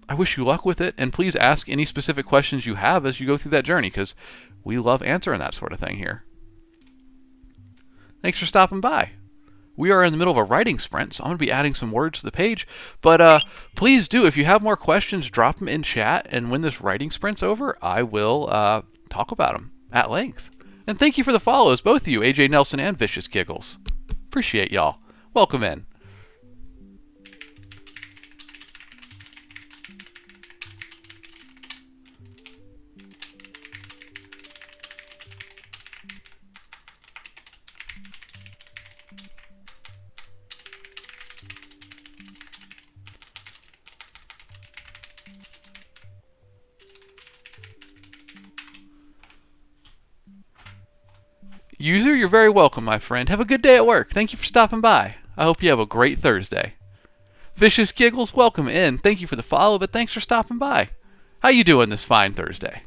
I wish you luck with it, and please ask any specific questions you have as you go through that journey, because we love answering that sort of thing here. Thanks for stopping by. We are in the middle of a writing sprint, so I'm going to be adding some words to the page. But please do, if you have more questions, drop them in chat, and when this writing sprint's over, I will talk about them at length. And thank you for the follows, both of you, AJ Nelson and Vicious Giggles. Appreciate y'all. Welcome in. User, you're very welcome, my friend. Have a good day at work. Thank you for stopping by. I hope you have a great Thursday. Vicious Giggles, welcome in. Thank you for the follow, but thanks for stopping by. How you doing this fine Thursday?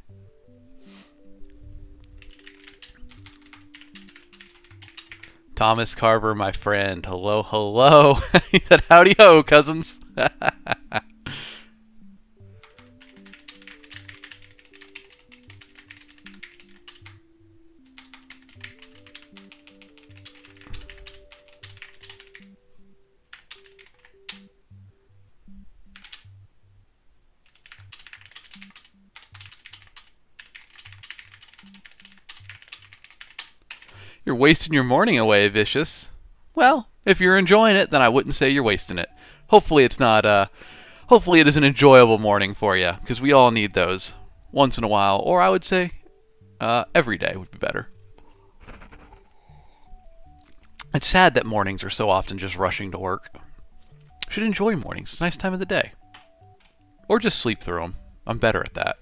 Thomas Carver, my friend. Hello, hello. He said, howdy ho, cousins. You're wasting your morning away, Vicious. Well, if you're enjoying it, then I wouldn't say you're wasting it. Hopefully it's not, hopefully it is an enjoyable morning for you, because we all need those once in a while, or I would say every day would be better. It's sad that mornings are so often just rushing to work. Should enjoy mornings. It's a nice time of the day. Or just sleep through them. I'm better at that.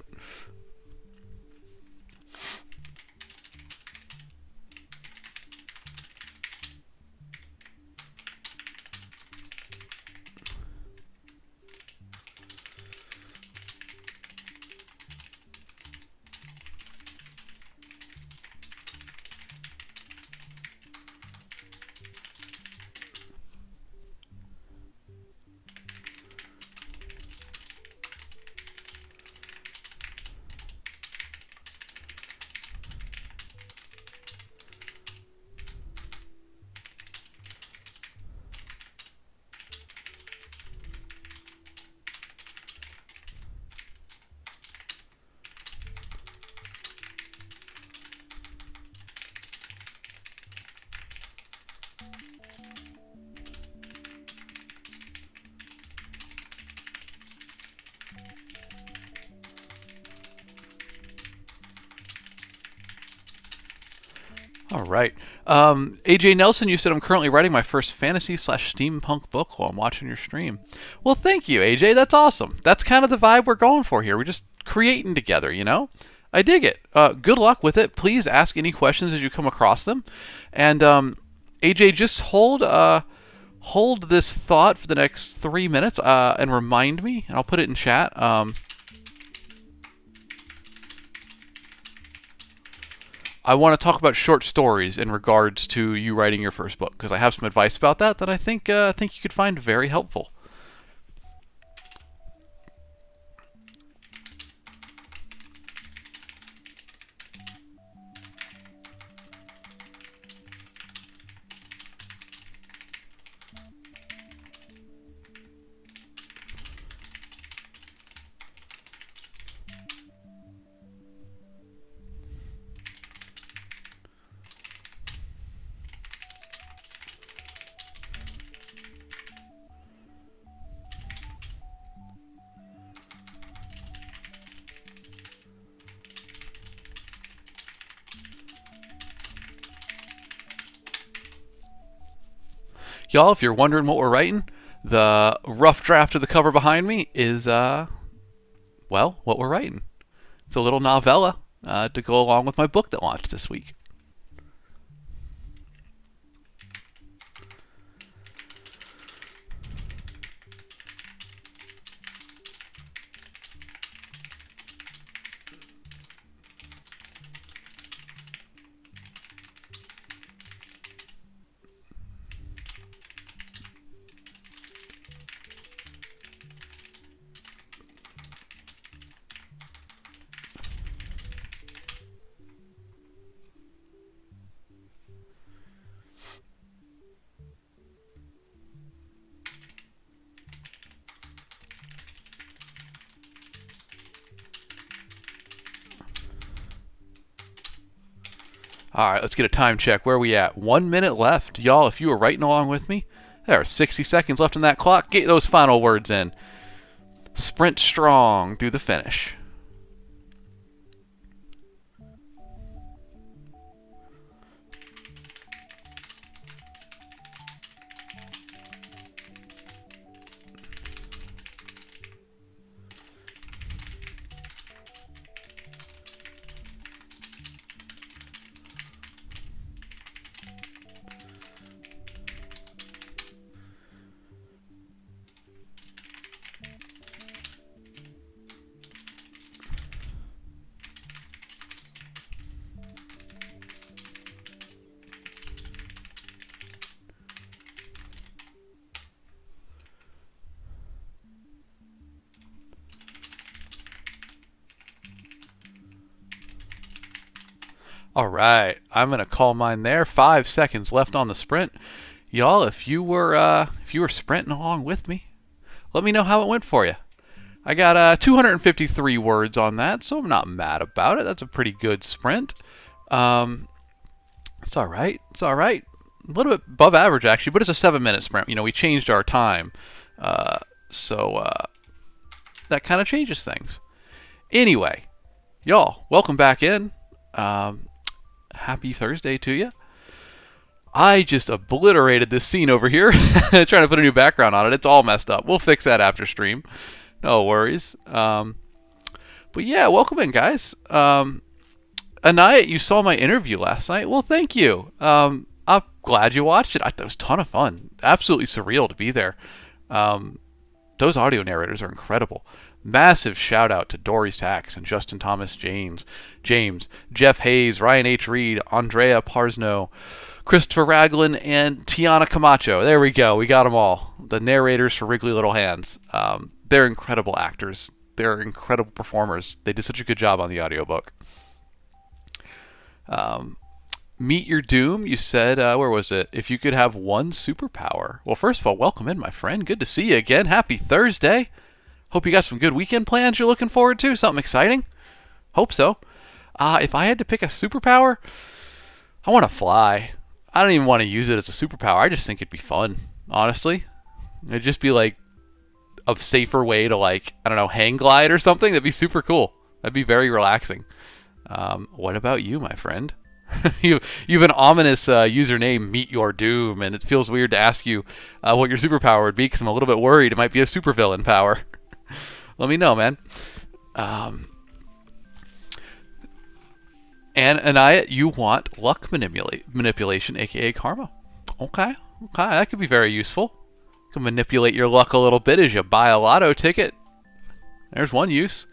All right. AJ Nelson, you said I'm currently writing my first fantasy/steampunk book while I'm watching your stream. Well, thank you, AJ. That's awesome. That's kind of the vibe we're going for here. We're just creating together, you know? I dig it. Good luck with it. Please ask any questions as you come across them. And AJ, just hold this thought for the next 3 minutes and remind me, and I'll put it in chat. I want to talk about short stories in regards to you writing your first book, because I have some advice about that I think you could find very helpful. Y'all, if you're wondering what we're writing, the rough draft of the cover behind me is, well, what we're writing. It's a little novella to go along with my book that launched this week. All right, let's get a time check. Where are we at? 1 minute left. Y'all, if you were writing along with me, there are 60 seconds left on that clock. Get those final words in. Sprint strong through the finish. All right, I'm gonna call mine there. 5 seconds left on the sprint. Y'all, if you were sprinting along with me, let me know how it went for you. I got 253 words on that, so I'm not mad about it. That's a pretty good sprint. It's all right. It's all right. A little bit above average actually, but it's a 7-minute sprint. You know, we changed our time, so that kind of changes things. Anyway, y'all, welcome back in. Happy Thursday to you. I just obliterated this scene over here, trying to put a new background on it. It's all messed up. We'll fix that after stream. No worries. But yeah, welcome in, guys. Anaya, you saw my interview last night. Well, thank you. I'm glad you watched it. It was a ton of fun. Absolutely surreal to be there. Those audio narrators are incredible. Massive shout out to Dory Sachs and Justin Thomas James, Jeff Hayes, Ryan H. Reed, Andrea Parsno, Christopher Raglan, and Tiana Camacho. There we go. We got them all. The narrators for Wriggly Little Hands. They're incredible actors. They're incredible performers. They did such a good job on the audiobook. Meet Your Doom, you said, where was it? If you could have one superpower. Well, first of all, welcome in, my friend. Good to see you again. Happy Thursday. Hope you got some good weekend plans you're looking forward to. Something exciting? Hope so. If I had to pick a superpower, I want to fly. I don't even want to use it as a superpower. I just think it'd be fun, honestly. It'd just be like a safer way to, like, I don't know, hang glide or something. That'd be super cool. That'd be very relaxing. What about you, my friend? You have an ominous username, Meet Your Doom, and it feels weird to ask you what your superpower would be because I'm a little bit worried it might be a supervillain power. Let me know, man. And Anaya, you want luck manipulation, aka karma. Okay, that could be very useful. You can manipulate your luck a little bit as you buy a lotto ticket. There's one use.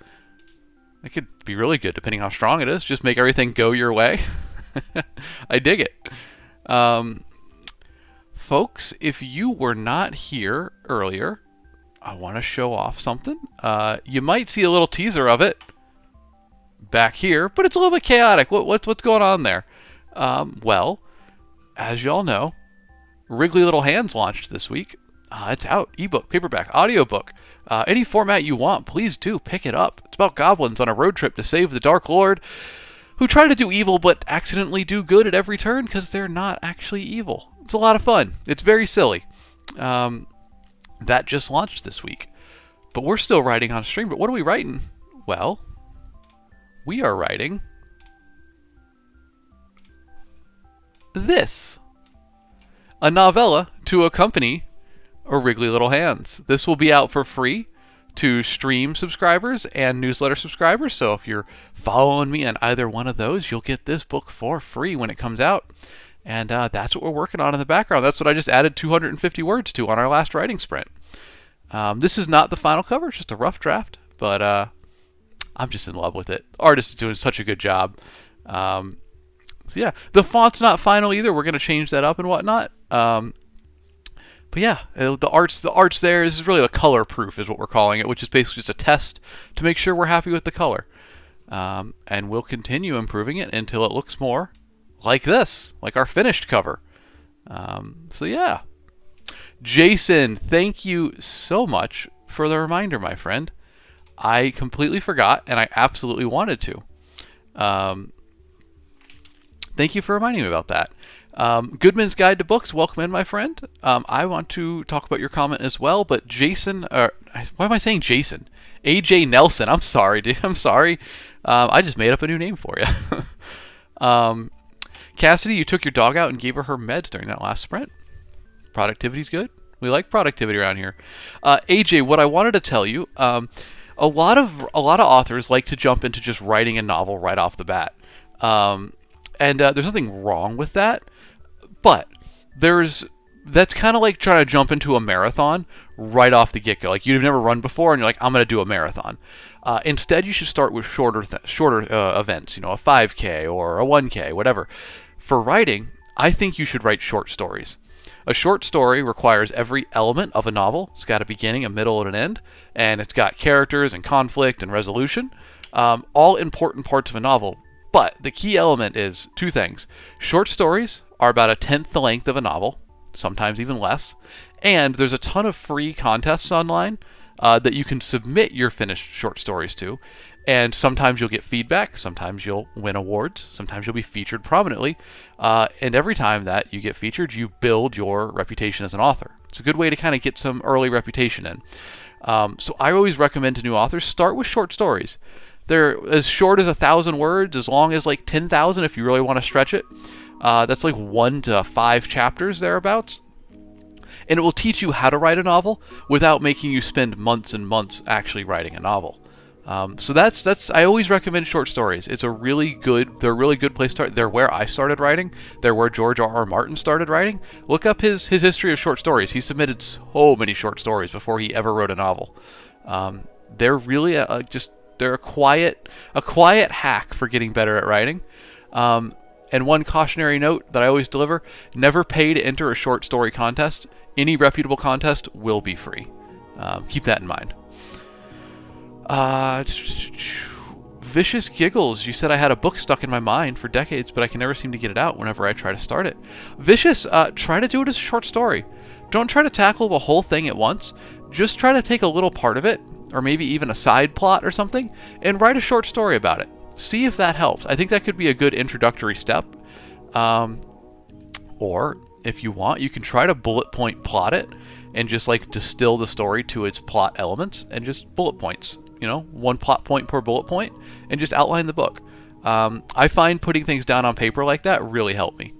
It could be really good depending how strong it is. Just make everything go your way. I dig it. Folks, if you were not here earlier, I want to show off something. You might see a little teaser of it back here, but it's a little bit chaotic. What's going on there? Well, as y'all know, Wriggly Little Hands launched this week. It's out. Ebook, paperback, audiobook. Any format you want, please do pick it up. It's about goblins on a road trip to save the Dark Lord, who try to do evil but accidentally do good at every turn because they're not actually evil. It's a lot of fun. It's very silly. That just launched this week. But we're still writing on stream. But what are we writing? Well, we are writing this. A novella to accompany a Wriggly Little Hands. This will be out for free to stream subscribers and newsletter subscribers. So if you're following me on either one of those, you'll get this book for free when it comes out. And that's what we're working on in the background. That's what I just added 250 words to on our last writing sprint. This is not the final cover, it's just a rough draft, but I'm just in love with it. The artist is doing such a good job. So yeah, the font's not final either. We're going to change that up and whatnot. But yeah, the art's there. This is really a color proof is what we're calling it, which is basically just a test to make sure we're happy with the color. And we'll continue improving it until it looks more like this, like our finished cover. So yeah. Jason, thank you so much for the reminder, my friend. I completely forgot, and I absolutely wanted to. Thank you for reminding me about that. Goodman's Guide to Books, welcome in, my friend. I want to talk about your comment as well, but Jason, why am I saying Jason? AJ Nelson, I'm sorry, dude. I'm sorry. I just made up a new name for you. Cassidy, you took your dog out and gave her meds during that last sprint. Productivity's good. We like productivity around here. AJ, what I wanted to tell you, a lot of authors like to jump into just writing a novel right off the bat. And there's nothing wrong with that, but that's kind of like trying to jump into a marathon right off the get-go. Like you've never run before, and you're like, I'm going to do a marathon. Instead, you should start with shorter events. A 5K or a 1K, whatever. For writing, I think you should write short stories. A short story requires every element of a novel. It's got a beginning, a middle, and an end, and it's got characters and conflict and resolution, all important parts of a novel. But the key element is two things. Short stories are about a tenth the length of a novel, sometimes even less, and there's a ton of free contests online that you can submit your finished short stories to, and sometimes you'll get feedback, sometimes you'll win awards, sometimes you'll be featured prominently, and every time that you get featured, you build your reputation as an author. It's a good way to kind of get some early reputation in. So I always recommend to new authors, start with short stories. They're as short as 1,000 words, as long as like 10,000 if you really want to stretch it. That's like 1 to 5 chapters thereabouts. And it will teach you how to write a novel without making you spend months and months actually writing a novel. So that's I always recommend short stories. They're a really good place to start. They're where I started writing. They're where George R.R. Martin started writing. Look up his history of short stories. He submitted so many short stories before he ever wrote a novel. They're really they're a quiet hack for getting better at writing. And one cautionary note that I always deliver: never pay to enter a short story contest. Any reputable contest will be free. Keep that in mind. Vicious Giggles, you said I had a book stuck in my mind for decades, but I can never seem to get it out whenever I try to start it. Vicious, try to do it as a short story. Don't try to tackle the whole thing at once. Just try to take a little part of it, or maybe even a side plot or something, and write a short story about it. See if that helps. I think that could be a good introductory step. Or, if you want, you can try to bullet point plot it and just like distill the story to its plot elements and just bullet points. One plot point per bullet point, and just outline the book. I find putting things down on paper like that really helped me.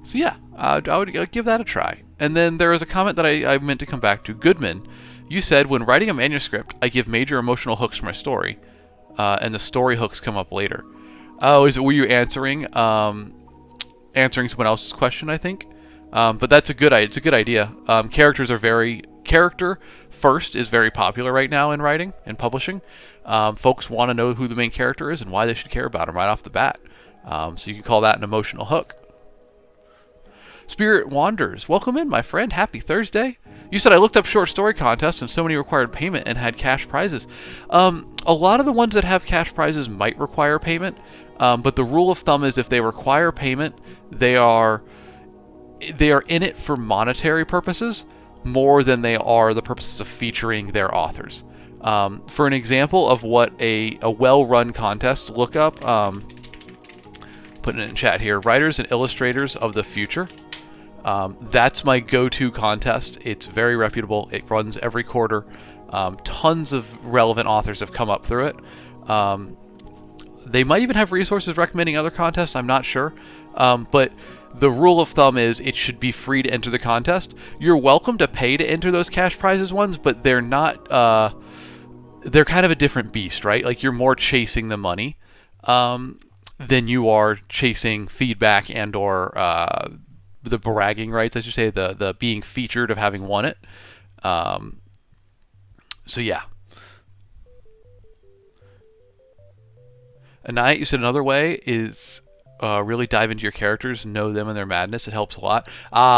So yeah, I would give that a try. And then there was a comment that I meant to come back to. Goodman, you said, when writing a manuscript, I give major emotional hooks for my story, and the story hooks come up later. Oh, were you answering someone else's question, I think? But it's a good idea. Character first is very popular right now in writing and publishing. Folks want to know who the main character is and why they should care about him right off the bat. So you can call that an emotional hook. Spirit Wanders, welcome in, my friend. Happy Thursday. You said I looked up short story contests and so many required payment and had cash prizes. A lot of the ones that have cash prizes might require payment, but the rule of thumb is if they require payment, they are in it for monetary purposes more than they are the purposes of featuring their authors. For an example of what a well-run contest, look up, putting it in chat here, Writers and Illustrators of the Future. That's my go-to contest. It's very reputable. It runs every quarter. Tons of relevant authors have come up through it. They might even have resources recommending other contests. I'm not sure. But the rule of thumb is it should be free to enter the contest. You're welcome to pay to enter those cash prizes ones, but they're not... they're kind of a different beast, right? Like, you're more chasing the money than you are chasing feedback and or the bragging rights, I should say, the being featured of having won it. So yeah. Anaya, you said another way is really dive into your characters, know them and their madness. It helps a lot.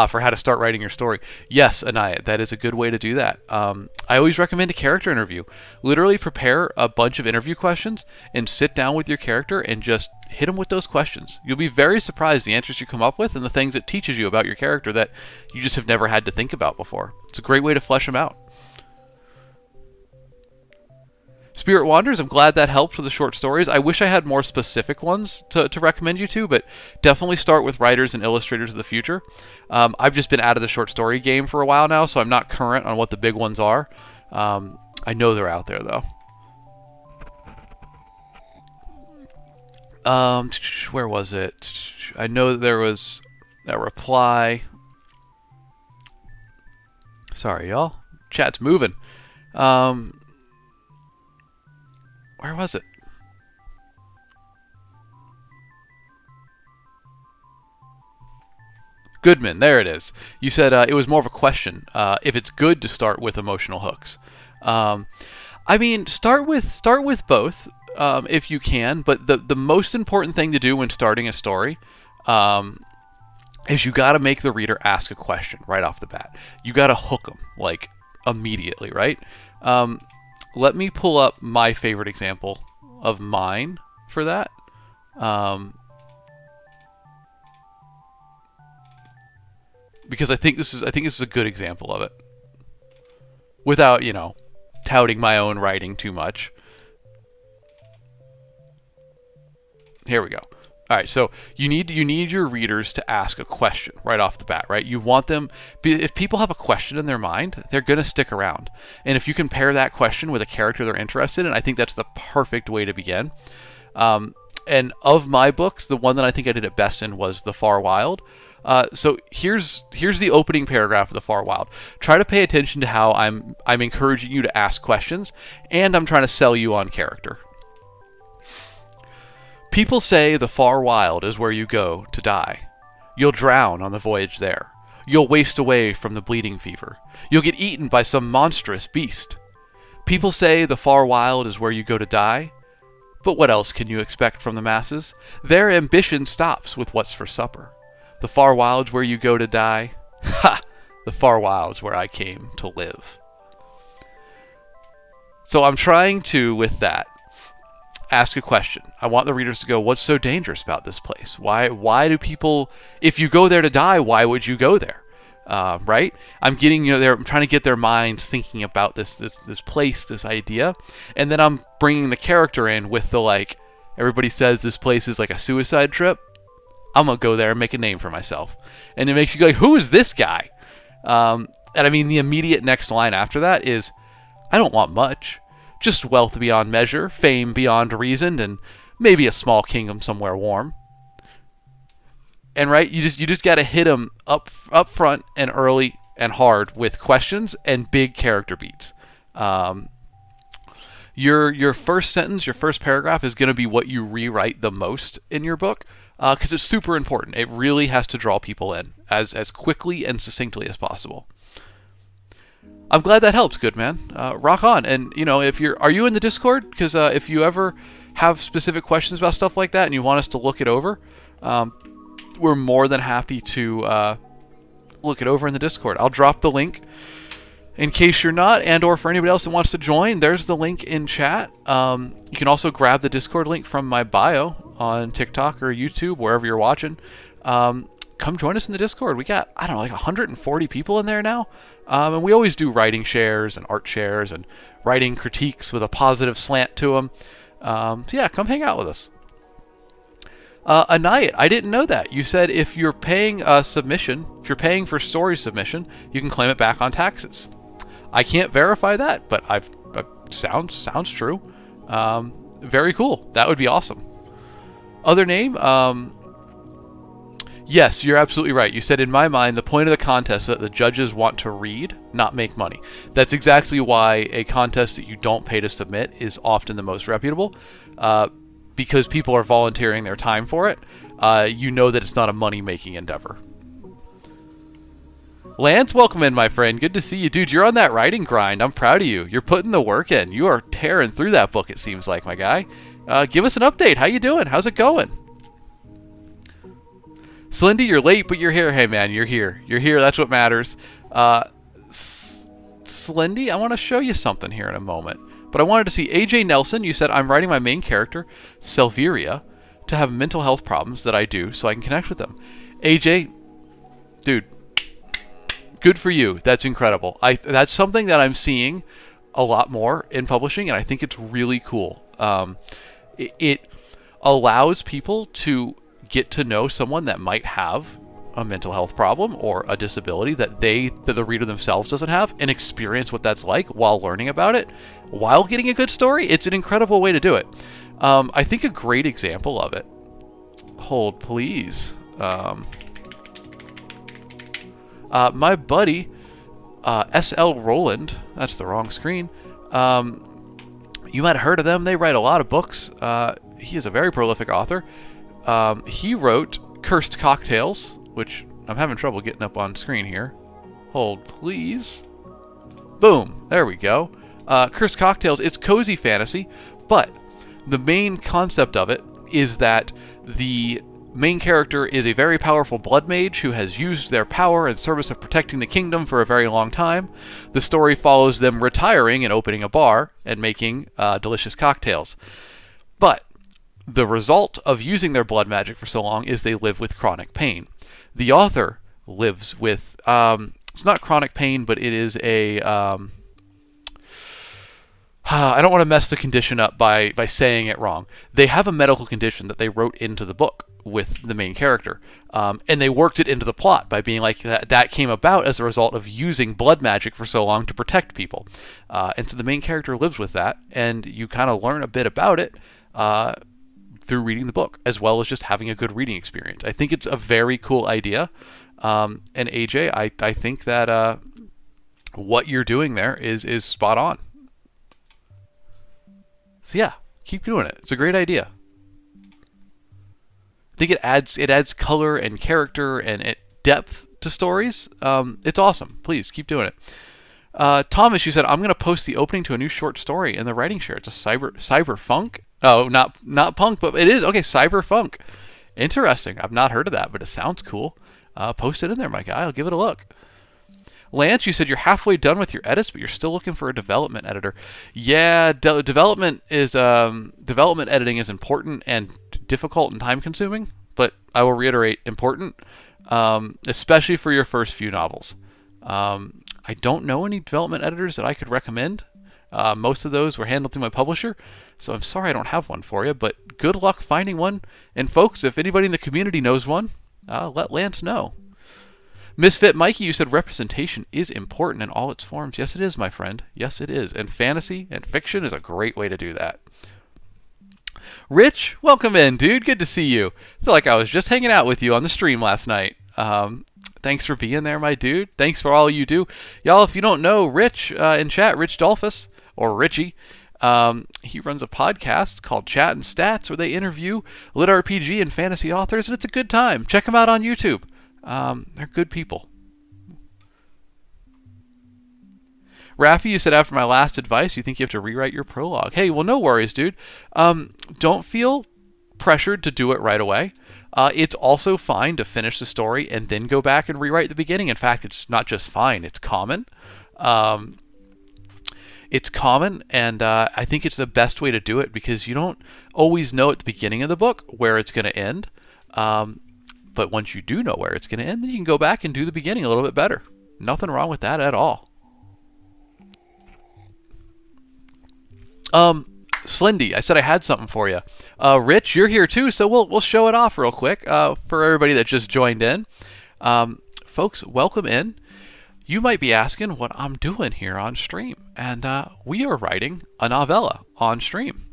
For how to start writing your story. Yes, Anaya, that is a good way to do that. I always recommend a character interview. Literally prepare a bunch of interview questions and sit down with your character and just hit them with those questions. You'll be very surprised the answers you come up with and the things it teaches you about your character that you just have never had to think about before. It's a great way to flesh them out. Spirit Wanders, I'm glad that helped with the short stories. I wish I had more specific ones to recommend you to, but definitely start with writers and illustrators of the future. I've just been out of the short story game for a while now, so I'm not current on what the big ones are. I know they're out there, though. Where was it? I know that there was a reply. Sorry, y'all. Chat's moving. Where was it? Goodman, there it is. You said it was more of a question. If it's good to start with emotional hooks. I mean, start with both if you can. But the most important thing to do when starting a story is you got to make the reader ask a question right off the bat. You got to hook them like immediately, right? Let me pull up my favorite example of mine for that. Because I think this is a good example of it. Without, touting my own writing too much. Here we go. All right, so you need your readers to ask a question right off the bat, right? You want them, if people have a question in their mind, they're going to stick around. And if you can pair that question with a character they're interested in, I think that's the perfect way to begin. And of my books, the one that I think I did it best in was The Far Wild. So here's the opening paragraph of The Far Wild. Try to pay attention to how I'm encouraging you to ask questions, and I'm trying to sell you on character. People say the far wild is where you go to die. You'll drown on the voyage there. You'll waste away from the bleeding fever. You'll get eaten by some monstrous beast. People say the far wild is where you go to die. But what else can you expect from the masses? Their ambition stops with what's for supper. The far wild's where you go to die. Ha! The far wild's where I came to live. So I'm trying to, with that, ask a question. I want the readers to go, what's so dangerous about this place? Why do people, if you go there to die, why would you go there? Right? I'm getting, I'm trying to get their minds thinking about this place, this idea. And then I'm bringing the character in with the, everybody says this place is like a suicide trip. I'm going to go there and make a name for myself. And it makes you go, who is this guy? And I mean, the immediate next line after that is, I don't want much. Just wealth beyond measure, fame beyond reason, and maybe a small kingdom somewhere warm. And right, you just got to hit them up front and early and hard with questions and big character beats. Your first sentence, your first paragraph is going to be what you rewrite the most in your book, because it's super important. It really has to draw people in as quickly and succinctly as possible. I'm glad that helps, good man. Rock on. And are you in the Discord? Because if you ever have specific questions about stuff like that and you want us to look it over, we're more than happy to look it over in the Discord. I'll drop the link in case you're not, and/or for anybody else that wants to join. There's the link in chat. You can also grab the Discord link from my bio on TikTok or YouTube, wherever you're watching. Come join us in the Discord. We got, 140 people in there now. And we always do writing shares and art shares and writing critiques with a positive slant to them. So yeah, come hang out with us. Anayat, I didn't know that. You said if you're paying a submission, if you're paying for story submission, you can claim it back on taxes. I can't verify that, but sounds true. Very cool. That would be awesome. Other name? Yes, you're absolutely right. You said, in my mind, the point of the contest is that the judges want to read, not make money. That's exactly why a contest that you don't pay to submit is often the most reputable, because people are volunteering their time for it. You know that it's not a money-making endeavor. Lance, welcome in, my friend. Good to see you. Dude, you're on that writing grind. I'm proud of you. You're putting the work in. You are tearing through that book, it seems like, my guy. Give us an update. How you doing? How's it going? Slendy, you're late, but you're here. Hey, man, you're here. You're here. That's what matters. Slendy, I want to show you something here in a moment. But I wanted to see AJ Nelson. You said, I'm writing my main character, Selviria, to have mental health problems that I do so I can connect with them. AJ, dude, good for you. That's incredible. That's something that I'm seeing a lot more in publishing, and I think it's really cool. It allows people to get to know someone that might have a mental health problem or a disability that the reader themselves doesn't have, and experience what that's like while learning about it, while getting a good story. It's an incredible way to do it. I think a great example of it. Hold, please. My buddy, S.L. Rowland, that's the wrong screen. You might have heard of them. They write a lot of books. He is a very prolific author. He wrote Cursed Cocktails, which I'm having trouble getting up on screen here. Hold, please. Boom. There we go. Cursed Cocktails. It's cozy fantasy, but the main concept of it is that the main character is a very powerful blood mage who has used their power in service of protecting the kingdom for a very long time. The story follows them retiring and opening a bar and making delicious cocktails. But the result of using their blood magic for so long is they live with chronic pain. The author lives with, it's not chronic pain, but it is a, I don't want to mess the condition up by saying it wrong. They have a medical condition that they wrote into the book with the main character, and they worked it into the plot by being like that came about as a result of using blood magic for so long to protect people, and so the main character lives with that, and you kind of learn a bit about it through reading the book, as well as just having a good reading experience. I think it's a very cool idea, and AJ, I think that what you're doing there is spot on. So yeah, keep doing it. It's a great idea. I think it adds color and character and depth to stories. It's awesome. Please keep doing it. Thomas, you said, I'm going to post the opening to a new short story in the writing share. It's a cyber funk. Oh, not punk, but it is. Okay, cyber funk. Interesting. I've not heard of that, but it sounds cool. Post it in there, my guy. I'll give it a look. Lance, you said you're halfway done with your edits, but you're still looking for a development editor. Yeah, development editing is important and difficult and time consuming, but I will reiterate, important, especially for your first few novels. I don't know any development editors that I could recommend. Most of those were handled through my publisher, so I'm sorry I don't have one for you, but good luck finding one. And folks, if anybody in the community knows one, let Lance know. Misfit Mikey, you said representation is important in all its forms. Yes, it is, my friend. Yes, it is. And fantasy and fiction is a great way to do that. Rich, welcome in, dude. Good to see you. I feel like I was just hanging out with you on the stream last night. Thanks for being there, my dude. Thanks for all you do. Y'all, if you don't know Rich in chat, Rich Dolphus, or Richie, he runs a podcast called Chat and Stats where they interview lit RPG and fantasy authors, and it's a good time. Check them out on YouTube. They're good people. Rafi, you said after my last advice, you think you have to rewrite your prologue. Hey, well, no worries, dude. Don't feel pressured to do it right away. It's also fine to finish the story and then go back and rewrite the beginning. In fact, it's not just fine, it's common. It's common, and I think it's the best way to do it because you don't always know at the beginning of the book where it's going to end. But once you do know where it's going to end, then you can go back and do the beginning a little bit better. Nothing wrong with that at all. Slendy, I said I had something for you. Rich, you're here too, so we'll show it off real quick for everybody that just joined in. Folks, welcome in. You might be asking what I'm doing here on stream, and we are writing a novella on stream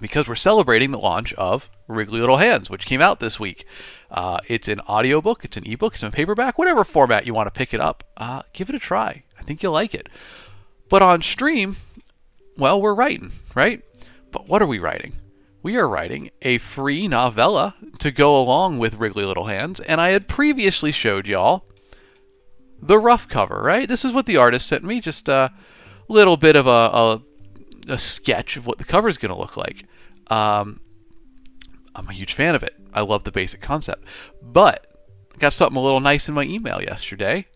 because we're celebrating the launch of Wriggly Little Hands, which came out this week. It's an audiobook, it's an ebook, it's a paperback, whatever format you want to pick it up. Give it a try. I think you'll like it. But on stream, well, we're writing, right? But what are we writing? We are writing a free novella to go along with Wriggly Little Hands, and I had previously showed y'all the rough cover, right? This is what the artist sent me, just a little bit of a sketch of what the cover is going to look like. I'm a huge fan of it. I love the basic concept. But I got something a little nice in my email yesterday.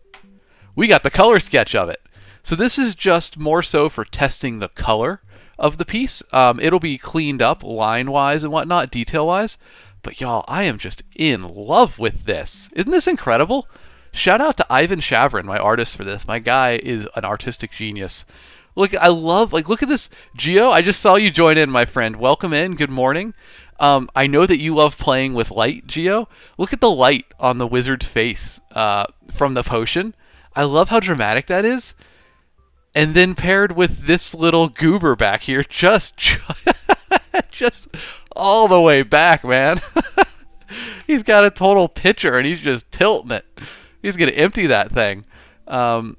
We got the color sketch of it. So this is just more so for testing the color of the piece. It'll be cleaned up line-wise and whatnot, detail-wise. But y'all, I am just in love with this. Isn't this incredible? Shout out to Ivan Shavrin, my artist for this. My guy is an artistic genius. Look, I love, like, look at this. Gio, I just saw you join in, my friend. Welcome in. Good morning. I know that you love playing with light, Gio. Look at the light on the wizard's face from the potion. I love how dramatic that is. And then paired with this little goober back here, just all the way back, man. He's got a total pitcher, and he's just tilting it. He's going to empty that thing. So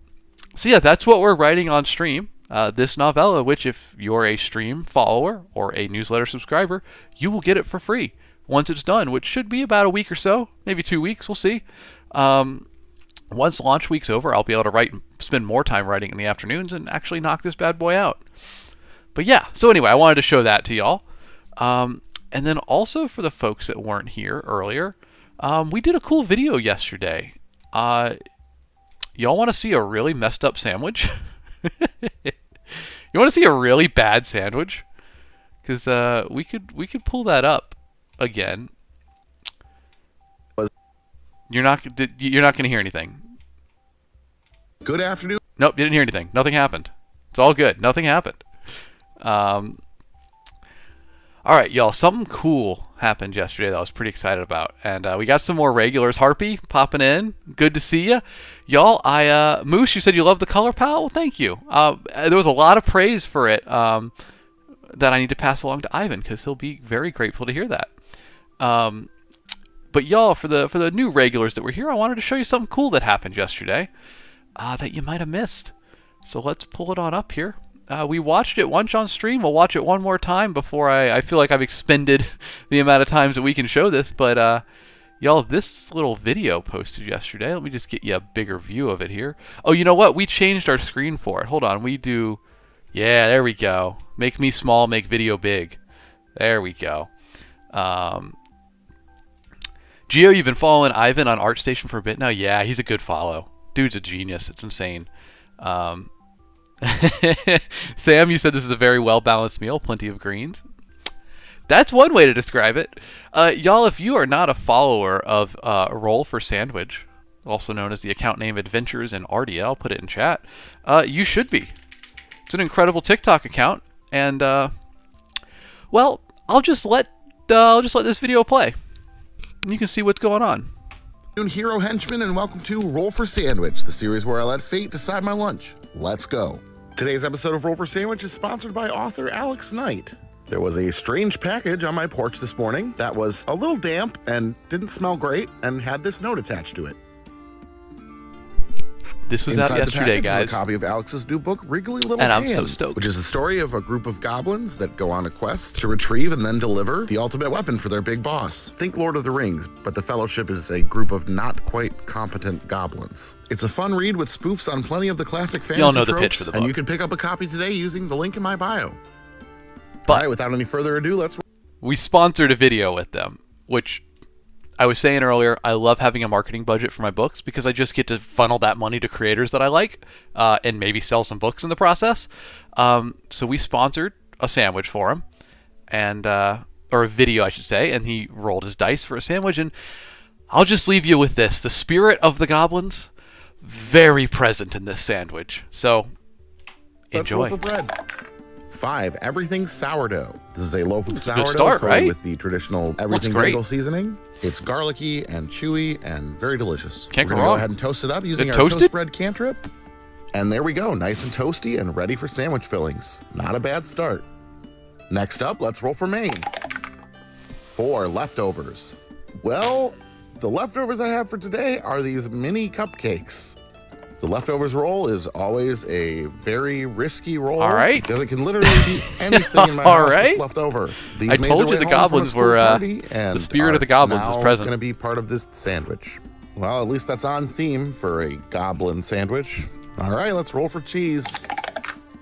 yeah, that's what we're writing on stream. This novella, which if you're a stream follower or a newsletter subscriber, you will get it for free once it's done, which should be about a week or so, maybe 2 weeks, we'll see. Once launch week's over, I'll be able to spend more time writing in the afternoons and actually knock this bad boy out. But yeah, so anyway, I wanted to show that to y'all. And then also for the folks that weren't here earlier, we did a cool video yesterday. Y'all want to see a really messed up sandwich? You want to see a really bad sandwich? Because we could pull that up again. You're not going to hear anything. Good afternoon. Nope, you didn't hear anything. Nothing happened. It's all good. Nothing happened. All right, y'all. Something cool happened yesterday that I was pretty excited about, and we got some more regulars. Harpy popping in. Good to see you, y'all. Moose, you said you love the color palette. Well, thank you. There was a lot of praise for it that I need to pass along to Ivan because he'll be very grateful to hear that. But y'all, for the new regulars that were here, I wanted to show you something cool that happened yesterday that you might have missed. So let's pull it on up here. We watched it once on stream. We'll watch it one more time before I feel like I've expended the amount of times that we can show this. But y'all, this little video posted yesterday. Let me just get you a bigger view of it here. Oh, you know what? We changed our screen for it. Hold on. Yeah, there we go. Make me small, make video big. There we go. Gio, you've been following Ivan on ArtStation for a bit now? Yeah, he's a good follow. Dude's a genius. It's insane. Sam, you said this is a very well-balanced meal. Plenty of greens. That's one way to describe it. Y'all, if you are not a follower of Roll for Sandwich, also known as the account name Adventures in Ardia, I'll put it in chat, you should be. It's an incredible TikTok account. And, well, I'll just let this video play. And you can see what's going on. Hero Henchman, and welcome to Roll for Sandwich, the series where I let fate decide my lunch. Let's go. Today's episode of Roll for Sandwich is sponsored by author Alex Knight. There was a strange package on my porch this morning that was a little damp and didn't smell great and had this note attached to it. This was Inside out yesterday, guys. Was a copy of Alex's new book, Wriggly Little And I'm Hands, so stoked. which is the story of a group of goblins that go on a quest to retrieve and then deliver the ultimate weapon for their big boss. Think Lord of the Rings, but the Fellowship is a group of not quite competent goblins. It's a fun read with spoofs on plenty of the classic fantasy Y'all know the tropes, pitch for the book. and you can pick up a copy today using the link in my bio. But All right, without any further ado, let's... we sponsored a video with them, which I was saying earlier, I love having a marketing budget for my books because I just get to funnel that money to creators that I like and maybe sell some books in the process. So we sponsored a sandwich for him, and or a video, I should say, and he rolled his dice for a sandwich. And I'll just leave you with this. The spirit of the goblins, very present in this sandwich. So enjoy. Let's roll for bread. 5, everything sourdough. This is a loaf of sourdough good start, coated right? with the traditional everything great. bagel seasoning. It's garlicky and chewy and very delicious. Can't We're go gonna wrong. go ahead and toast it up using it our toasted? toast bread cantrip. And there we go, nice and toasty and ready for sandwich fillings. Not a bad start. Next up, let's roll for Maine. 4, leftovers. Well, the leftovers I have for today are these mini cupcakes. The leftovers roll is always a very risky roll. All right. Because it can literally be anything in my All house right. that's left over. These I made told their you way the home from a goblins school were, party and the spirit of are the goblins is now present. going to be part of this sandwich. Well, at least that's on theme for a goblin sandwich. All right, let's roll for cheese.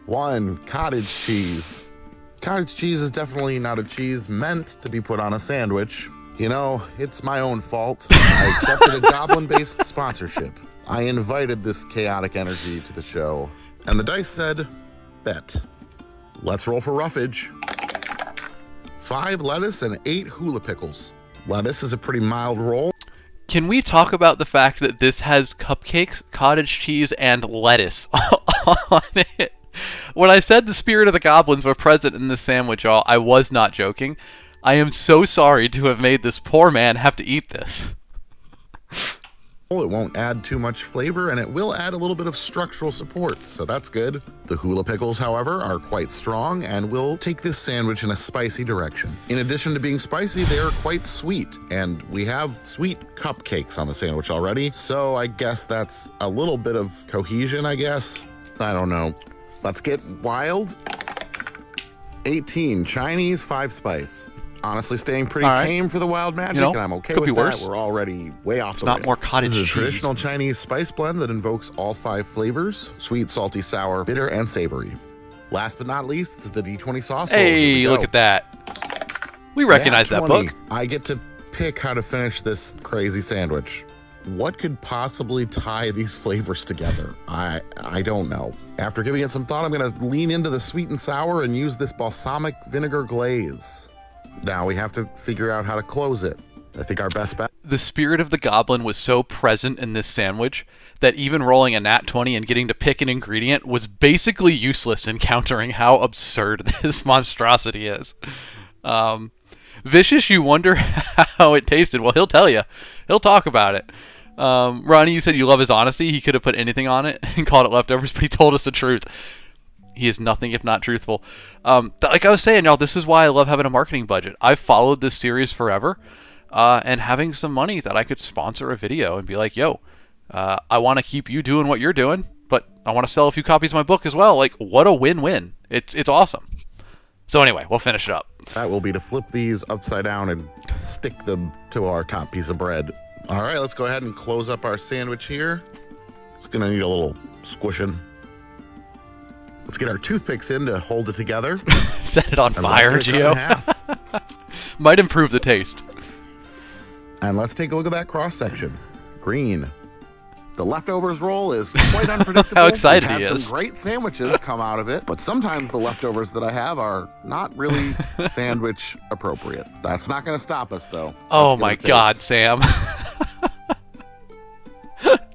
1, cottage cheese. Cottage cheese is definitely not a cheese meant to be put on a sandwich. You know, it's my own fault. I accepted a goblin-based sponsorship. I invited this chaotic energy to the show, and the dice said, bet. Let's roll for roughage. 5 lettuce and 8 hula pickles. Lettuce is a pretty mild roll. Can we talk about the fact that this has cupcakes, cottage cheese, and lettuce on it? When I said the spirit of the goblins were present in this sandwich, y'all, I was not joking. I am so sorry to have made this poor man have to eat this. It won't add too much flavor, and it will add a little bit of structural support, so that's good. The hula pickles, however, are quite strong and will take this sandwich in a spicy direction. In addition to being spicy, they are quite sweet, and we have sweet cupcakes on the sandwich already, so I guess that's a little bit of cohesion, I guess. I don't know. Let's get wild. 18, Chinese 5 spice. Honestly, staying pretty tame for the wild magic, and I'm okay with that. We're already way off the rails. Not more cottage cheese. This is a traditional Chinese spice blend that invokes all 5 flavors: sweet, salty, sour, bitter, and savory. Last but not least, it's the D20 sauce. Hey, look at that. We recognize that book. I get to pick how to finish this crazy sandwich. What could possibly tie these flavors together? I don't know. After giving it some thought, I'm going to lean into the sweet and sour and use this balsamic vinegar glaze. Now we have to figure out how to close it. I think our best bet. The spirit of the goblin was so present in this sandwich that even rolling a nat 20 and getting to pick an ingredient was basically useless in countering how absurd this monstrosity is. Vicious, you wonder how it tasted. Well, he'll tell you. He'll talk about it. Ronnie, you said you love his honesty. He could have put anything on it and called it leftovers, but he told us the truth. He is nothing if not truthful. Like I was saying, y'all, this is why I love having a marketing budget. I've followed this series forever, and having some money that I could sponsor a video and be like, yo, I want to keep you doing what you're doing, but I want to sell a few copies of my book as well. Like, what a win-win. It's awesome. So anyway, we'll finish it up. That will be to flip these upside down and stick them to our top piece of bread. All right, let's go ahead and close up our sandwich here. It's going to need a little squishing. Let's get our toothpicks in to hold it together. Set it on fire, Gio. Might improve the taste. And let's take a look at that cross-section. Green. The leftovers roll is quite unpredictable. How excited he is. Some great sandwiches come out of it, but sometimes the leftovers that I have are not really sandwich appropriate. That's not going to stop us, though. Oh my God, Sam.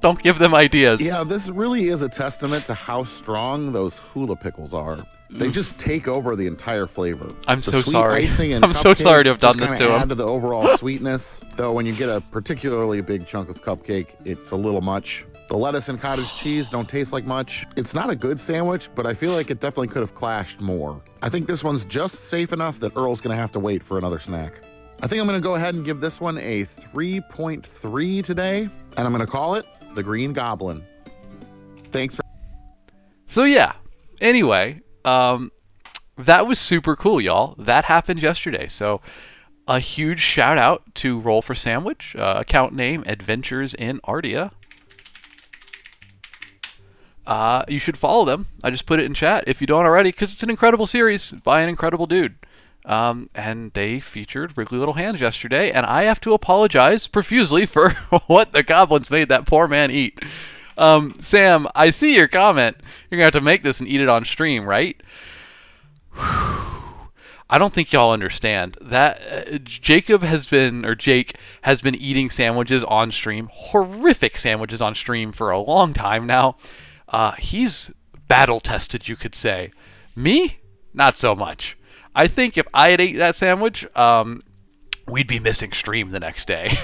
Don't give them ideas. Yeah, this really is a testament to how strong those hula pickles are. They just take over the entire flavor. I'm so sorry. I'm so sorry to have done this to him. Add to the overall sweetness, though when you get a particularly big chunk of cupcake, it's a little much. The lettuce and cottage cheese don't taste like much. It's not a good sandwich, but I feel like it definitely could have clashed more. I think this one's just safe enough that Earl's going to have to wait for another snack. I think I'm going to go ahead and give this one a 3.3 today, and I'm going to call it the Green Goblin. Thanks for... So yeah, anyway, that was super cool, y'all. That happened yesterday. So a huge shout out to Roll for Sandwich, account name Adventures in Ardia. You should follow them. I just put it in chat if you don't already, because it's an incredible series by an incredible dude. And they featured Wriggly Little Hands yesterday, and I have to apologize profusely for what the goblins made that poor man eat. Sam, I see your comment. You're gonna have to make this and eat it on stream, right? I don't think y'all understand that Jake has been eating sandwiches on stream, horrific sandwiches on stream for a long time now. He's battle tested, you could say. Me, not so much. I think if I had ate that sandwich, we'd be missing stream the next day.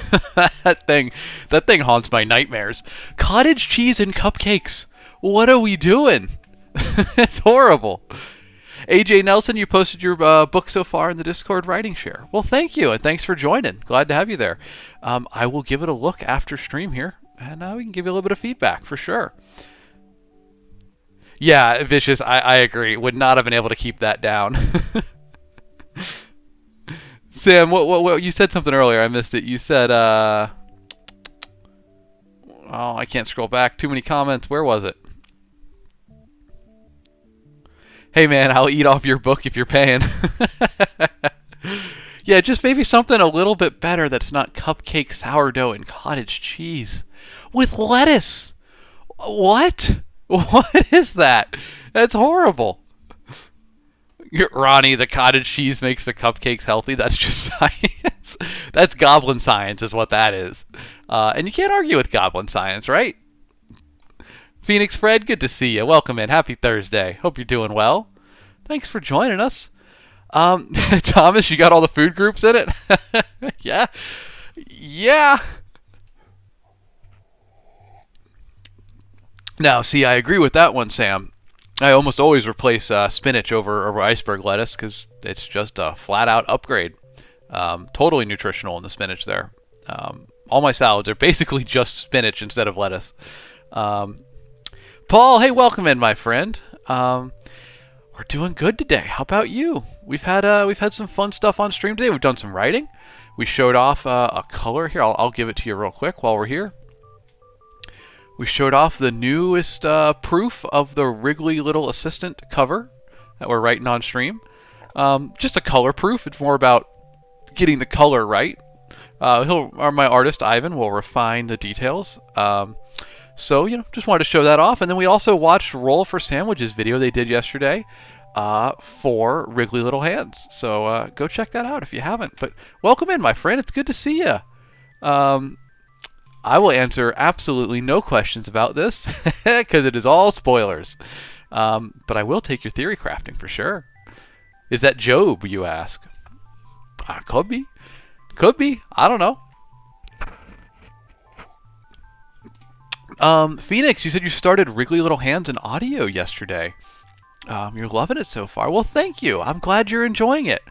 That thing haunts my nightmares. Cottage cheese and cupcakes. What are we doing? It's horrible. AJ Nelson, you posted your book so far in the Discord writing share. Well, thank you, and thanks for joining. Glad to have you there. I will give it a look after stream here, and we can give you a little bit of feedback for sure. Yeah, Vicious, I agree. Would not have been able to keep that down. Sam, what you said something earlier. I missed it. You said, oh, I can't scroll back. Too many comments. Where was it? Hey, man, I'll eat off your book if you're paying. Yeah, just maybe something a little bit better that's not cupcake, sourdough, and cottage cheese. With lettuce. What? What is that? That's horrible. Ronnie, the cottage cheese makes the cupcakes healthy. That's just science. That's goblin science is what that is. And you can't argue with goblin science, right? Phoenix Fred, good to see you. Welcome in. Happy Thursday. Hope you're doing well. Thanks for joining us. Thomas, you got all the food groups in it? Yeah. Yeah. Now, see, I agree with that one, Sam. I almost always replace spinach over iceberg lettuce because it's just a flat-out upgrade. Totally nutritional in the spinach there. All my salads are basically just spinach instead of lettuce. Paul, hey, welcome in, my friend. We're doing good today. How about you? We've had some fun stuff on stream today. We've done some writing. We showed off a color here. I'll give it to you real quick while we're here. We showed off the newest proof of the Wrigley Little Assistant cover that we're writing on stream. Just a color proof. It's more about getting the color right. My artist Ivan will refine the details. So, just wanted to show that off. And then we also watched Roll for Sandwiches video they did yesterday for Wrigley Little Hands. So go check that out if you haven't. But welcome in, my friend. It's good to see you. I will answer absolutely no questions about this because it is all spoilers. But I will take your theory crafting for sure. Is that Job, you ask? Could be. Could be. I don't know. Phoenix, you said you started Wrigley Little Hands in audio yesterday. You're loving it so far. Well, thank you. I'm glad you're enjoying it.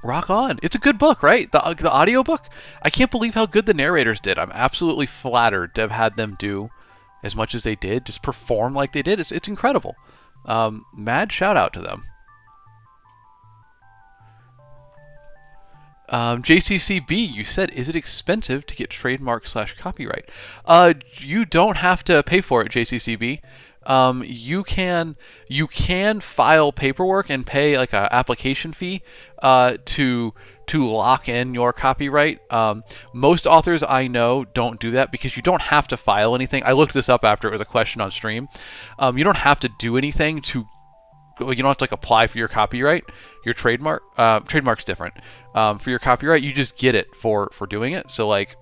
Rock on. It's a good book, right? The audio book? I can't believe how good the narrators did. I'm absolutely flattered to have had them do as much as they did, just perform like they did. It's incredible. Mad shout out to them. JCCB, you said, is it expensive to get trademark/copyright? You don't have to pay for it, JCCB. You can file paperwork and pay like a application fee to lock in your copyright. Most authors I know don't do that because you don't have to file anything. I looked this up after it was a question on stream. You don't have to do anything to. You don't have to like apply for your copyright, your trademark. Trademark's different. For your copyright, you just get it for doing it. So like,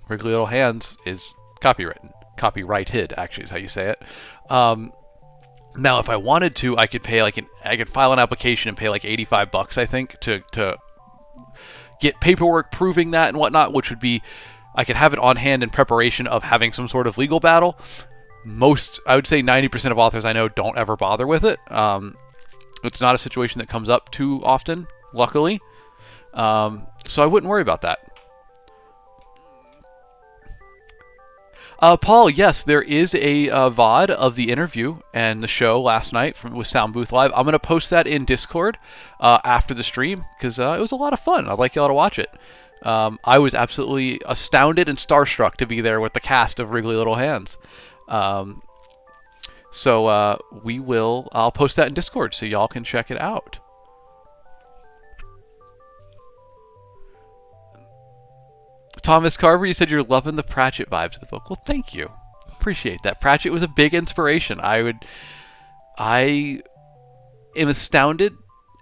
Wrigley Little Hands is copyrighted actually is how you say it. Now, if I wanted to, I could pay I could file an application and pay like $85, I think, to get paperwork proving that and whatnot, which would be, I could have it on hand in preparation of having some sort of legal battle. I would say 90% of authors I know don't ever bother with it. It's not a situation that comes up too often, luckily. So I wouldn't worry about that. Paul, yes, there is a VOD of the interview and the show last night with Sound Booth Live. I'm going to post that in Discord after the stream because it was a lot of fun. I'd like y'all to watch it. I was absolutely astounded and starstruck to be there with the cast of Wrigley Little Hands. So I'll post that in Discord so y'all can check it out. Thomas Carver, you said you're loving the Pratchett vibes of the book. Well, thank you. Appreciate that. Pratchett was a big inspiration. I am astounded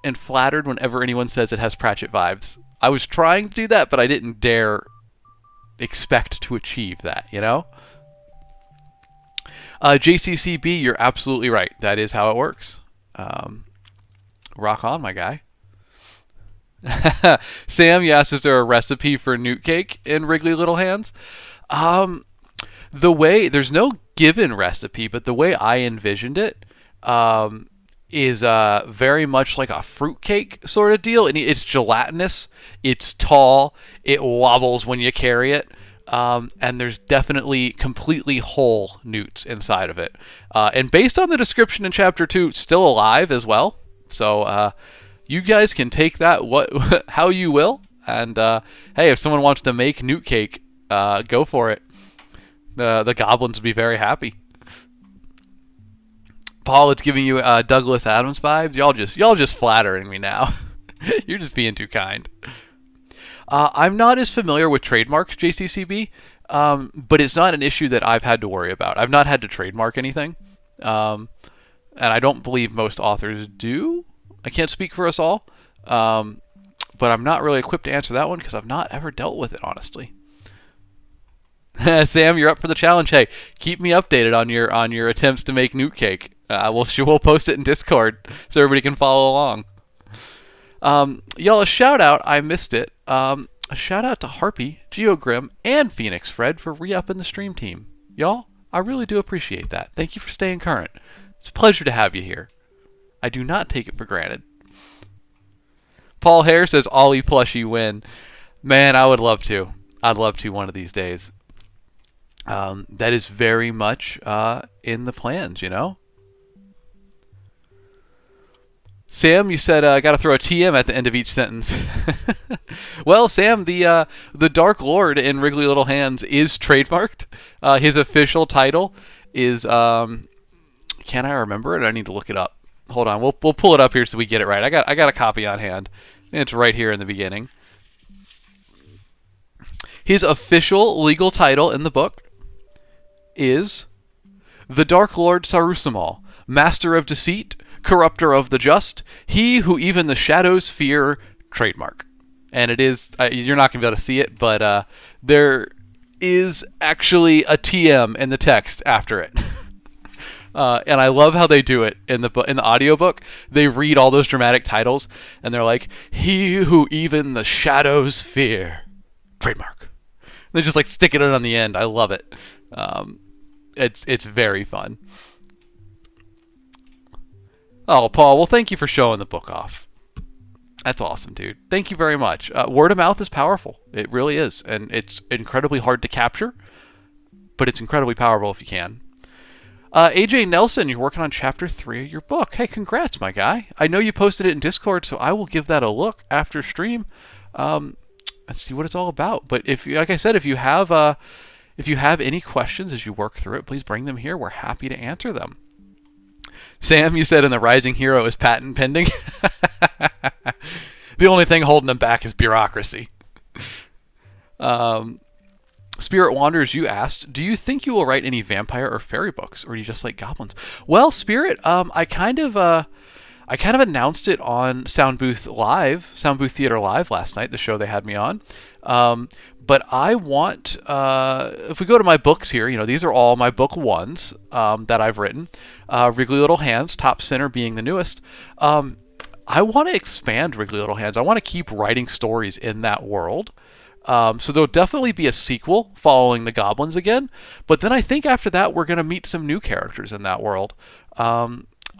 and flattered whenever anyone says it has Pratchett vibes. I was trying to do that, but I didn't dare expect to achieve that, JCCB, you're absolutely right. That is how it works. Rock on, my guy. Sam, you asked, is there a recipe for newt cake in Wrigley Little Hands? There's no given recipe, but the way I envisioned it is very much like a fruitcake sort of deal. And it's gelatinous, it's tall, it wobbles when you carry it, and there's definitely completely whole newts inside of it. And based on the description in Chapter 2, it's still alive as well. So you guys can take that how you will. And hey, if someone wants to make newt cake, go for it. The goblins would be very happy. Paul, it's giving you Douglas Adams vibes. Y'all just flattering me now. You're just being too kind. I'm not as familiar with trademarks, JCCB, but it's not an issue that I've had to worry about. I've not had to trademark anything, and I don't believe most authors do. I can't speak for us all, but I'm not really equipped to answer that one because I've not ever dealt with it, honestly. Sam, you're up for the challenge. Hey, keep me updated on your attempts to make newt cake. We'll post it in Discord so everybody can follow along. Y'all, a shout out. I missed it. A shout out to Harpy, Geogrim, and Phoenix Fred for re-upping the stream team. Y'all, I really do appreciate that. Thank you for staying current. It's a pleasure to have you here. I do not take it for granted. Paul Hare says Ollie plushie win. Man, I would love to. I'd love to one of these days. That is very much in the plans, you know? Sam, you said I got to throw a TM at the end of each sentence. Well, Sam, the Dark Lord in Wriggly Little Hands is trademarked. His official title is can I remember it? I need to look it up. Hold on, we'll pull it up here so we get it right. I got a copy on hand. It's right here in the beginning. His official legal title in the book is The Dark Lord Sarusamal, Master of Deceit, Corrupter of the Just, He Who Even the Shadows Fear, trademark. And it is, you're not going to be able to see it, but there is actually a TM in the text after it. And I love how they do it in the audiobook. They read all those dramatic titles, and they're like, He Who Even the Shadows Fear, trademark. They just like stick it in on the end. I love it. It's very fun. Oh, Paul, well, thank you for showing the book off. That's awesome, dude. Thank you very much. Word of mouth is powerful. It really is. And it's incredibly hard to capture, but it's incredibly powerful if you can. AJ Nelson, you're working on chapter 3 of your book. Hey, congrats, my guy. I know you posted it in Discord, so I will give that a look after stream. Let's see what it's all about. But if, like I said, if you have any questions as you work through it, please bring them here. We're happy to answer them. Sam, you said in The Rising Hero is patent pending. The only thing holding them back is bureaucracy. Spirit Wanderers, you asked, do you think you will write any vampire or fairy books, or do you just like goblins? Well, Spirit, I kind of announced it on Sound Booth Theater Live last night, the show they had me on. But I want, if we go to my books here, you know, these are all my book ones that I've written. Wriggly Little Hands, Top Center being the newest. I want to expand Wriggly Little Hands. I want to keep writing stories in that world. So there'll definitely be a sequel following the goblins again. But then I think after that, we're going to meet some new characters in that world. I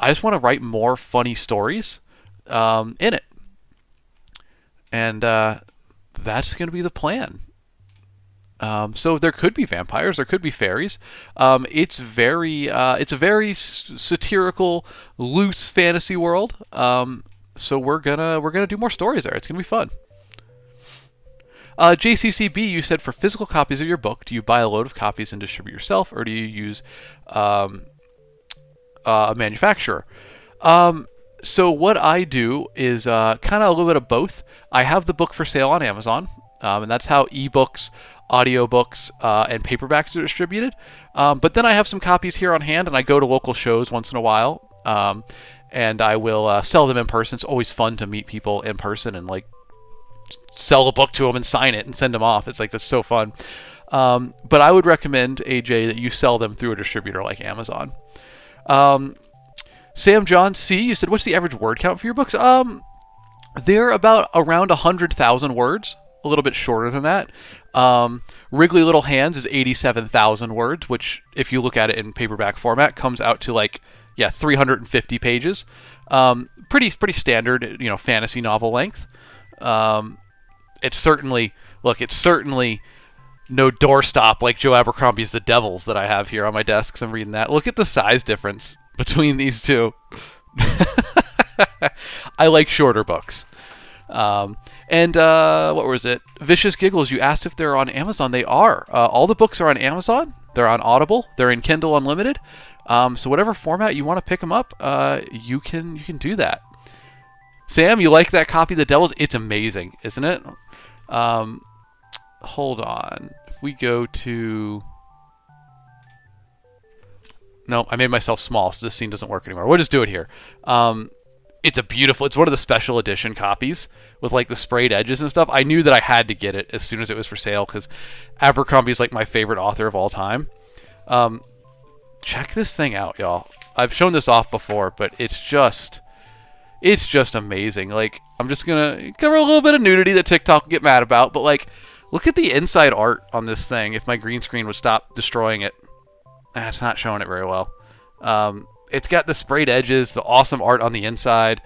just want to write more funny stories in it. And that's going to be the plan. So there could be vampires, there could be fairies. It's a very satirical, loose fantasy world. So we're gonna do more stories there. It's gonna be fun. JCCB, you said for physical copies of your book, do you buy a load of copies and distribute yourself, or do you use a manufacturer? So what I do is kind of a little bit of both. I have the book for sale on Amazon, and that's how ebooks, audiobooks, and paperbacks are distributed. But then I have some copies here on hand, and I go to local shows once in a while, and I will sell them in person. It's always fun to meet people in person and like sell a book to them and sign it and send them off. It's like, that's so fun. But I would recommend, AJ, that you sell them through a distributor like Amazon. Sam John C, you said, what's the average word count for your books? They're about around 100,000 words, a little bit shorter than that. Wriggly Little Hands is 87,000 words, which, if you look at it in paperback format, comes out to 350 pages. Pretty standard, fantasy novel length. It's certainly no doorstop like Joe Abercrombie's The Devils that I have here on my desk, because I'm reading that. Look at the size difference between these two. I like shorter books. What was it? Vicious Giggles, you asked if they're on Amazon. They are. All the books are on Amazon. They're on Audible. They're in Kindle Unlimited. So whatever format you want to pick them up, you can do that. Sam, you like that copy of The Devils? It's amazing, isn't it? Hold on. If we go to... No, I made myself small, so this scene doesn't work anymore. We'll just do it here. It's a beautiful. It's one of the special edition copies with like the sprayed edges and stuff. I knew that I had to get it as soon as it was for sale because Abercrombie is like my favorite author of all time. Check this thing out, y'all. I've shown this off before, but it's just amazing. Like, I'm just gonna cover a little bit of nudity that TikTok will get mad about, but like, look at the inside art on this thing. If my green screen would stop destroying it, it's not showing it very well. It's got the sprayed edges, the awesome art on the inside,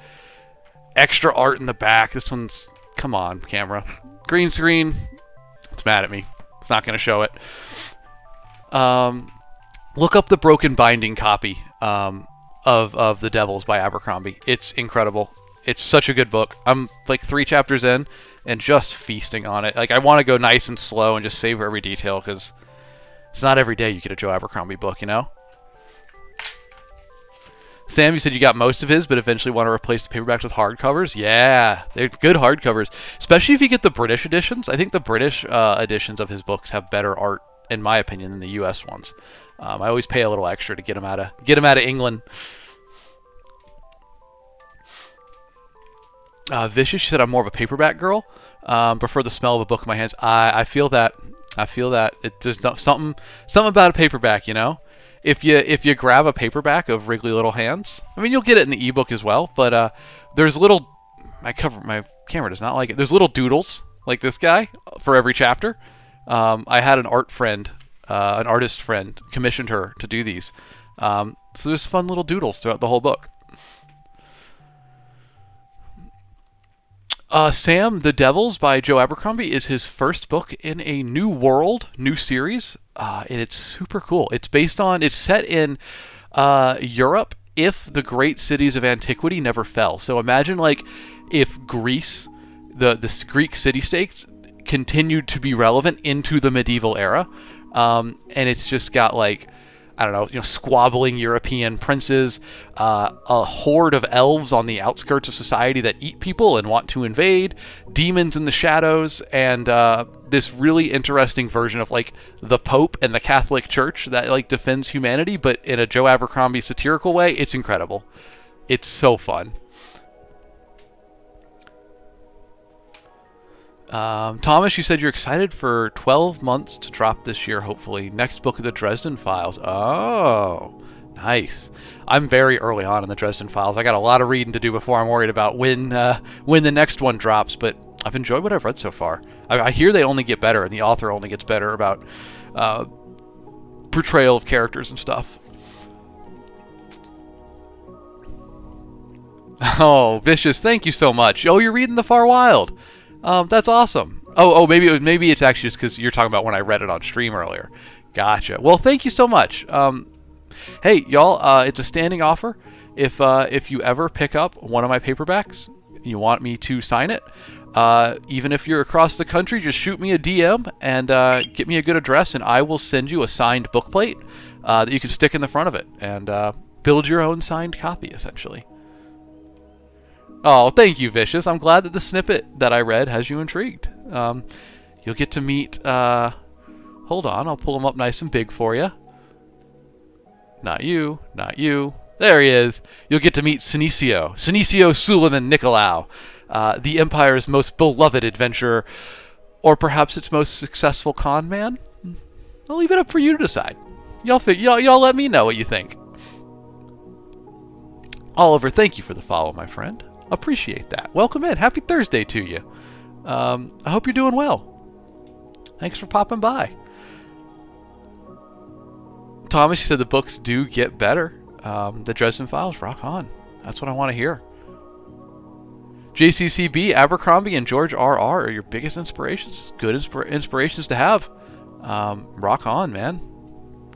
extra art in the back. This one's, come on, camera. Green screen, it's mad at me. It's not going to show it. Look up the broken binding copy of The Devils by Abercrombie. It's incredible. It's such a good book. I'm like 3 chapters in and just feasting on it. Like, I want to go nice and slow and just savor every detail because it's not every day you get a Joe Abercrombie book, you know? Sam, you said you got most of his, but eventually want to replace the paperbacks with hardcovers. Yeah, they're good hardcovers, especially if you get the British editions. I think the British editions of his books have better art, in my opinion, than the U.S. ones. I always pay a little extra to get them out of England. Vicious, she said I'm more of a paperback girl. Prefer the smell of a book in my hands. I feel that. It's just something about a paperback, you know. If you grab a paperback of Wriggly Little Hands, I mean, you'll get it in the ebook as well, but there's little, my camera does not like it. There's little doodles like this guy for every chapter. I had an artist friend commissioned her to do these. So there's fun little doodles throughout the whole book. Sam, The Devils by Joe Abercrombie is his first book in a new series, and it's super cool. It's set in Europe if the great cities of antiquity never fell. So imagine like if Greece, the Greek city-states, continued to be relevant into the medieval era, and it's just got like, I don't know, squabbling European princes, a horde of elves on the outskirts of society that eat people and want to invade, demons in the shadows, and this really interesting version of like the Pope and the Catholic Church that like defends humanity, but in a Joe Abercrombie satirical way. It's incredible. It's so fun. Thomas, you said you're excited for 12 months to drop this year, hopefully. Next book of the Dresden Files. Oh, nice. I'm very early on in the Dresden Files. I got a lot of reading to do before I'm worried about when the next one drops, but I've enjoyed what I've read so far. I hear they only get better, and the author only gets better about portrayal of characters and stuff. Oh, Vicious, thank you so much. Oh, you're reading The Far Wild. That's awesome. Maybe it's actually just because you're talking about when I read it on stream earlier. Gotcha. Well, thank you so much. Hey, y'all, it's a standing offer. If you ever pick up one of my paperbacks, you want me to sign it, even if you're across the country, just shoot me a DM and get me a good address, and I will send you a signed book plate that you can stick in the front of it and build your own signed copy, essentially. Oh, thank you, Vicious. I'm glad that the snippet that I read has you intrigued. You'll get to meet... hold on, I'll pull him up nice and big for you. Not you, not you. There he is. You'll get to meet Senecio Suleiman Nicolau, the Empire's most beloved adventurer, or perhaps its most successful con man. I'll leave it up for you to decide. Y'all let me know what you think. Oliver, thank you for the follow, my friend. Appreciate that. Welcome in. Happy Thursday to you. I hope you're doing well. Thanks for popping by. Thomas, you said the books do get better. The Dresden Files, rock on. That's what I want to hear. JCCB, Abercrombie, and George R.R. are your biggest inspirations. Good inspirations to have. Rock on, man.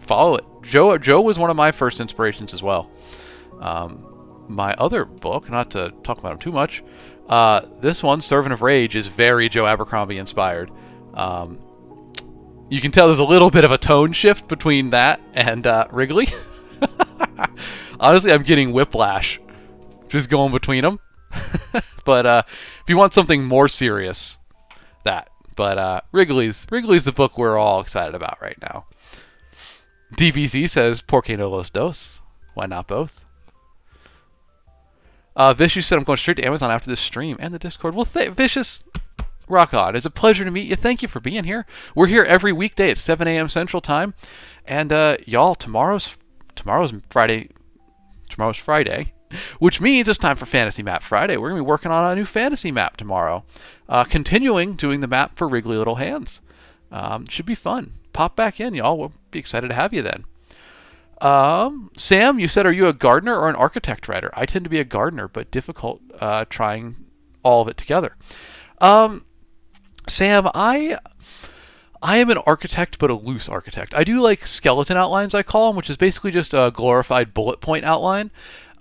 Follow it. Joe was one of my first inspirations as well. My other book, not to talk about him too much, this one, Servant of Rage, is very Joe Abercrombie inspired. You can tell there's a little bit of a tone shift between that and Wrigley. Honestly, I'm getting whiplash just going between them. But if you want something more serious, that. But Wrigley's the book we're all excited about right now. DBZ says, ¿Por qué no los dos? Why not both? Vicious said I'm going straight to Amazon after this stream and the Discord. Well, Vicious, rock on. It's a pleasure to meet you. Thank you for being here. We're here every weekday at 7 a.m. Central Time. And y'all, tomorrow's Friday. Tomorrow's Friday, which means it's time for Fantasy Map Friday. We're going to be working on a new fantasy map tomorrow. Continuing doing the map for Wriggly Little Hands. Should be fun. Pop back in, y'all. We'll be excited to have you then. Sam, you said, are you a gardener or an architect writer? I tend to be a gardener, but difficult trying all of it together. Sam, I am an architect, but a loose architect. I do like skeleton outlines, I call them, which is basically just a glorified bullet point outline.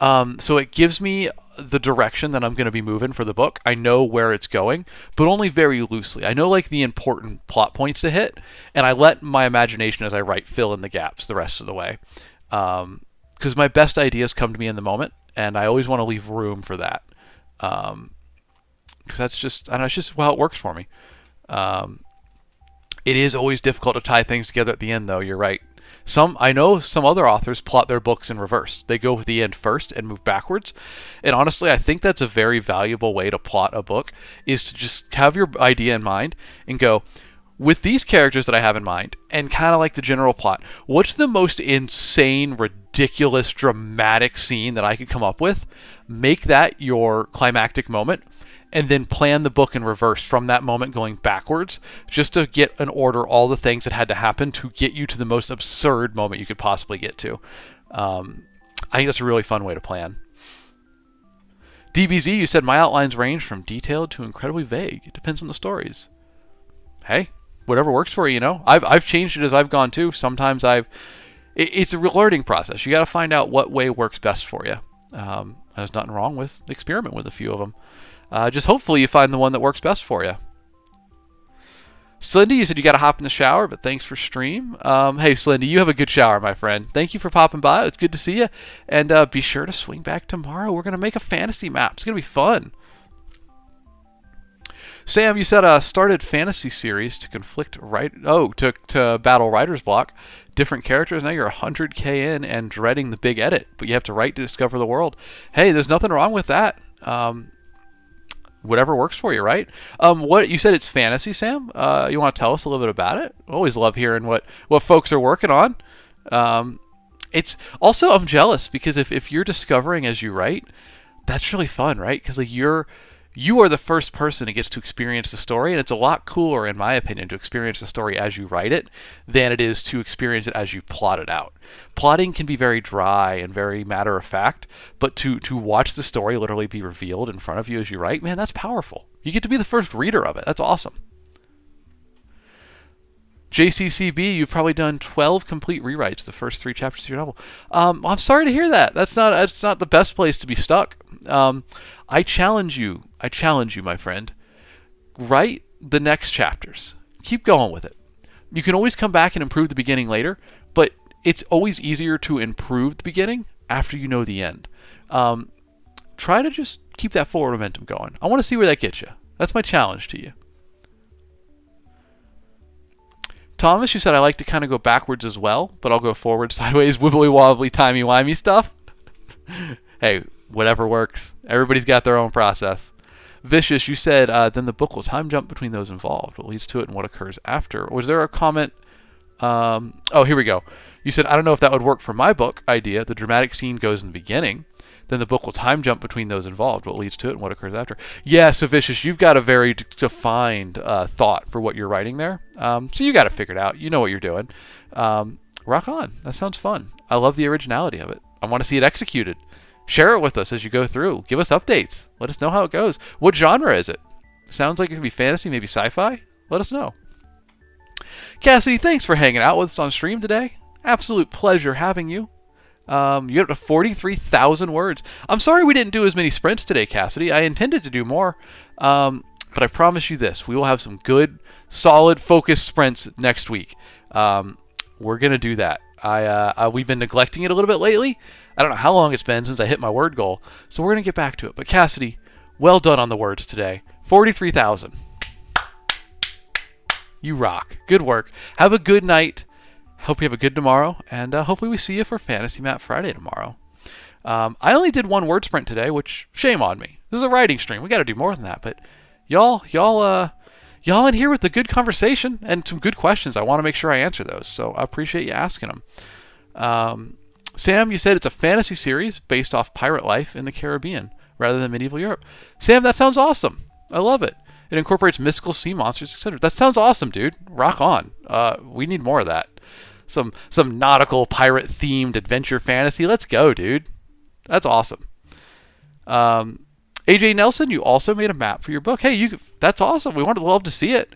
So it gives me the direction that I'm going to be moving for the book. I know where it's going, but only very loosely. I know like the important plot points to hit, and I let my imagination as I write fill in the gaps the rest of the way. Because my best ideas come to me in the moment, and I always want to leave room for that. Because that's just, I don't know, it's just how it works for me. It is always difficult to tie things together at the end, though. You're right. I know some other authors plot their books in reverse. They go with the end first and move backwards. And honestly, I think that's a very valuable way to plot a book, is to just have your idea in mind and go, with these characters that I have in mind, and kind of like the general plot, what's the most insane, ridiculous, dramatic scene that I could come up with? Make that your climactic moment, and then plan the book in reverse from that moment going backwards, just to get in order all the things that had to happen to get you to the most absurd moment you could possibly get to. I think that's a really fun way to plan. DBZ, you said my outlines range from detailed to incredibly vague. It depends on the stories. Hey, whatever works for you, you know. I've changed it as I've gone too. Sometimes it's a learning process. You got to find out what way works best for you. There's nothing wrong with experiment with a few of them. Just hopefully you find the one that works best for you. Slendy, you said you got to hop in the shower, but thanks for stream. Hey, Slendy, you have a good shower, my friend. Thank you for popping by. It's good to see you. And be sure to swing back tomorrow. We're going to make a fantasy map. It's going to be fun. Sam, you said started fantasy series to to battle writer's block. Different characters. Now you're 100K in and dreading the big edit, but you have to write to discover the world. Hey, there's nothing wrong with that. Whatever works for you, right? What you said, it's fantasy, Sam. You want to tell us a little bit about it? Always love hearing what folks are working on. It's also, I'm jealous because if you're discovering as you write, that's really fun, right? Because like you are the first person who gets to experience the story, and it's a lot cooler, in my opinion, to experience the story as you write it than it is to experience it as you plot it out. Plotting can be very dry and very matter of fact, but to watch the story literally be revealed in front of you as you write, man, that's powerful. You get to be the first reader of it. That's awesome. JCCB, you've probably done 12 complete rewrites the first 3 chapters of your novel. I'm sorry to hear that. That's not the best place to be stuck. I challenge you, my friend. Write the next chapters. Keep going with it. You can always come back and improve the beginning later, but it's always easier to improve the beginning after you know the end. Try to just keep that forward momentum going. I want to see where that gets you. That's my challenge to you. Thomas, you said I like to kind of go backwards as well, but I'll go forward, sideways, wibbly wobbly, timey wimey stuff. Hey, whatever works. Everybody's got their own process. Vicious, you said then the book will time jump between those involved. What leads to it and what occurs after. Was there a comment? Oh, here we go. You said, I don't know if that would work for my book idea. The dramatic scene goes in the beginning. Then the book will time jump between those involved. What leads to it and what occurs after. Yeah, so Vicious, you've got a very defined thought for what you're writing there. So you got it figured out. You know what you're doing. Rock on. That sounds fun. I love the originality of it. I want to see it executed. Share it with us as you go through. Give us updates. Let us know how it goes. What genre is it? Sounds like it could be fantasy, maybe sci-fi? Let us know. Cassidy, thanks for hanging out with us on stream today. Absolute pleasure having you. You get up to 43,000 words. I'm sorry we didn't do as many sprints today, Cassidy. I intended to do more. But I promise you this. We will have some good, solid, focused sprints next week. We're going to do that. We've been neglecting it a little bit lately. I don't know how long it's been since I hit my word goal. So we're going to get back to it. But Cassidy, well done on the words today. 43,000. You rock. Good work. Have a good night. Hope you have a good tomorrow. And hopefully we see you for Fantasy Map Friday tomorrow. I only did one word sprint today, which shame on me. This is a writing stream. We got to do more than that. But y'all in here with the good conversation and some good questions. I want to make sure I answer those. So I appreciate you asking them. Sam, you said it's a fantasy series based off pirate life in the Caribbean rather than medieval Europe. Sam, that sounds awesome. I love it. It incorporates mystical sea monsters, etc. That sounds awesome, dude. Rock on. We need more of that. Some nautical pirate themed adventure fantasy. Let's go, dude. That's awesome. AJ Nelson, you also made a map for your book. Hey, that's awesome. We would love to see it.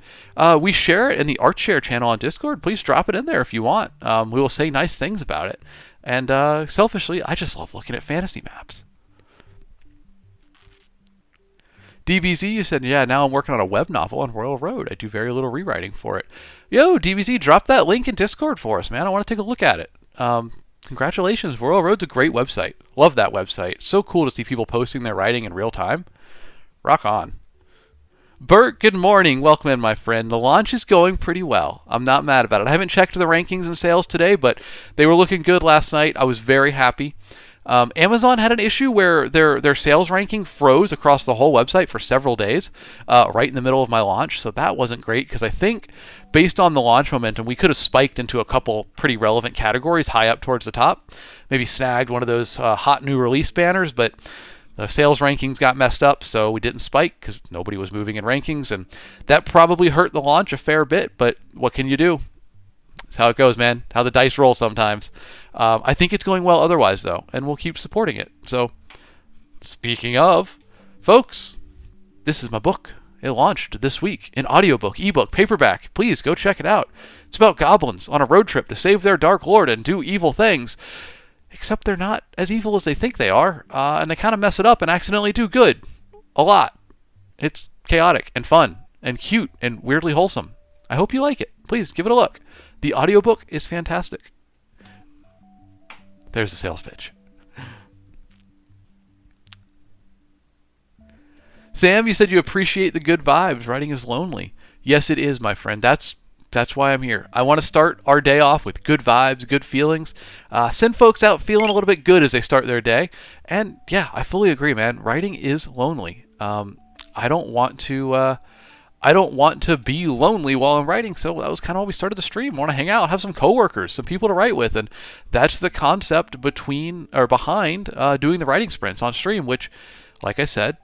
We share it in the ArtShare channel on Discord. Please drop it in there if you want. We will say nice things about it. And selfishly, I just love looking at fantasy maps. DBZ, you said, yeah, now I'm working on a web novel on Royal Road. I do very little rewriting for it. Yo, DBZ, drop that link in Discord for us, man. I want to take a look at it. Congratulations. Royal Road's a great website. Love that website. So cool to see people posting their writing in real time. Rock on. Bert, good morning. Welcome in, my friend. The launch is going pretty well. I'm not mad about it. I haven't checked the rankings and sales today, but they were looking good last night. I was very happy. Amazon had an issue where their sales ranking froze across the whole website for several days, right in the middle of my launch. So that wasn't great because I think based on the launch momentum, we could have spiked into a couple pretty relevant categories high up towards the top. Maybe snagged one of those hot new release banners, but the sales rankings got messed up, so we didn't spike because nobody was moving in rankings, and that probably hurt the launch a fair bit, but what can you do? That's how it goes, man. How the dice roll sometimes. I think it's going well otherwise, though, and we'll keep supporting it. So, speaking of, folks, this is my book. It launched this week in audiobook, ebook, paperback. Please go check it out. It's about goblins on a road trip to save their dark lord and do evil things, except they're not as evil as they think they are, and they kind of mess it up and accidentally do good. A lot. It's chaotic and fun and cute and weirdly wholesome. I hope you like it. Please give it a look. The audiobook is fantastic. There's the sales pitch. Sam, you said you appreciate the good vibes. Writing is lonely. Yes, it is, my friend. That's why I'm here. I want to start our day off with good vibes, good feelings. Send folks out feeling a little bit good as they start their day. And yeah, I fully agree, man. Writing is lonely. I don't want to be lonely while I'm writing, so that was kind of why we started the stream. I want to hang out, have some coworkers, some people to write with, and that's the concept behind doing the writing sprints on stream, which, like I said,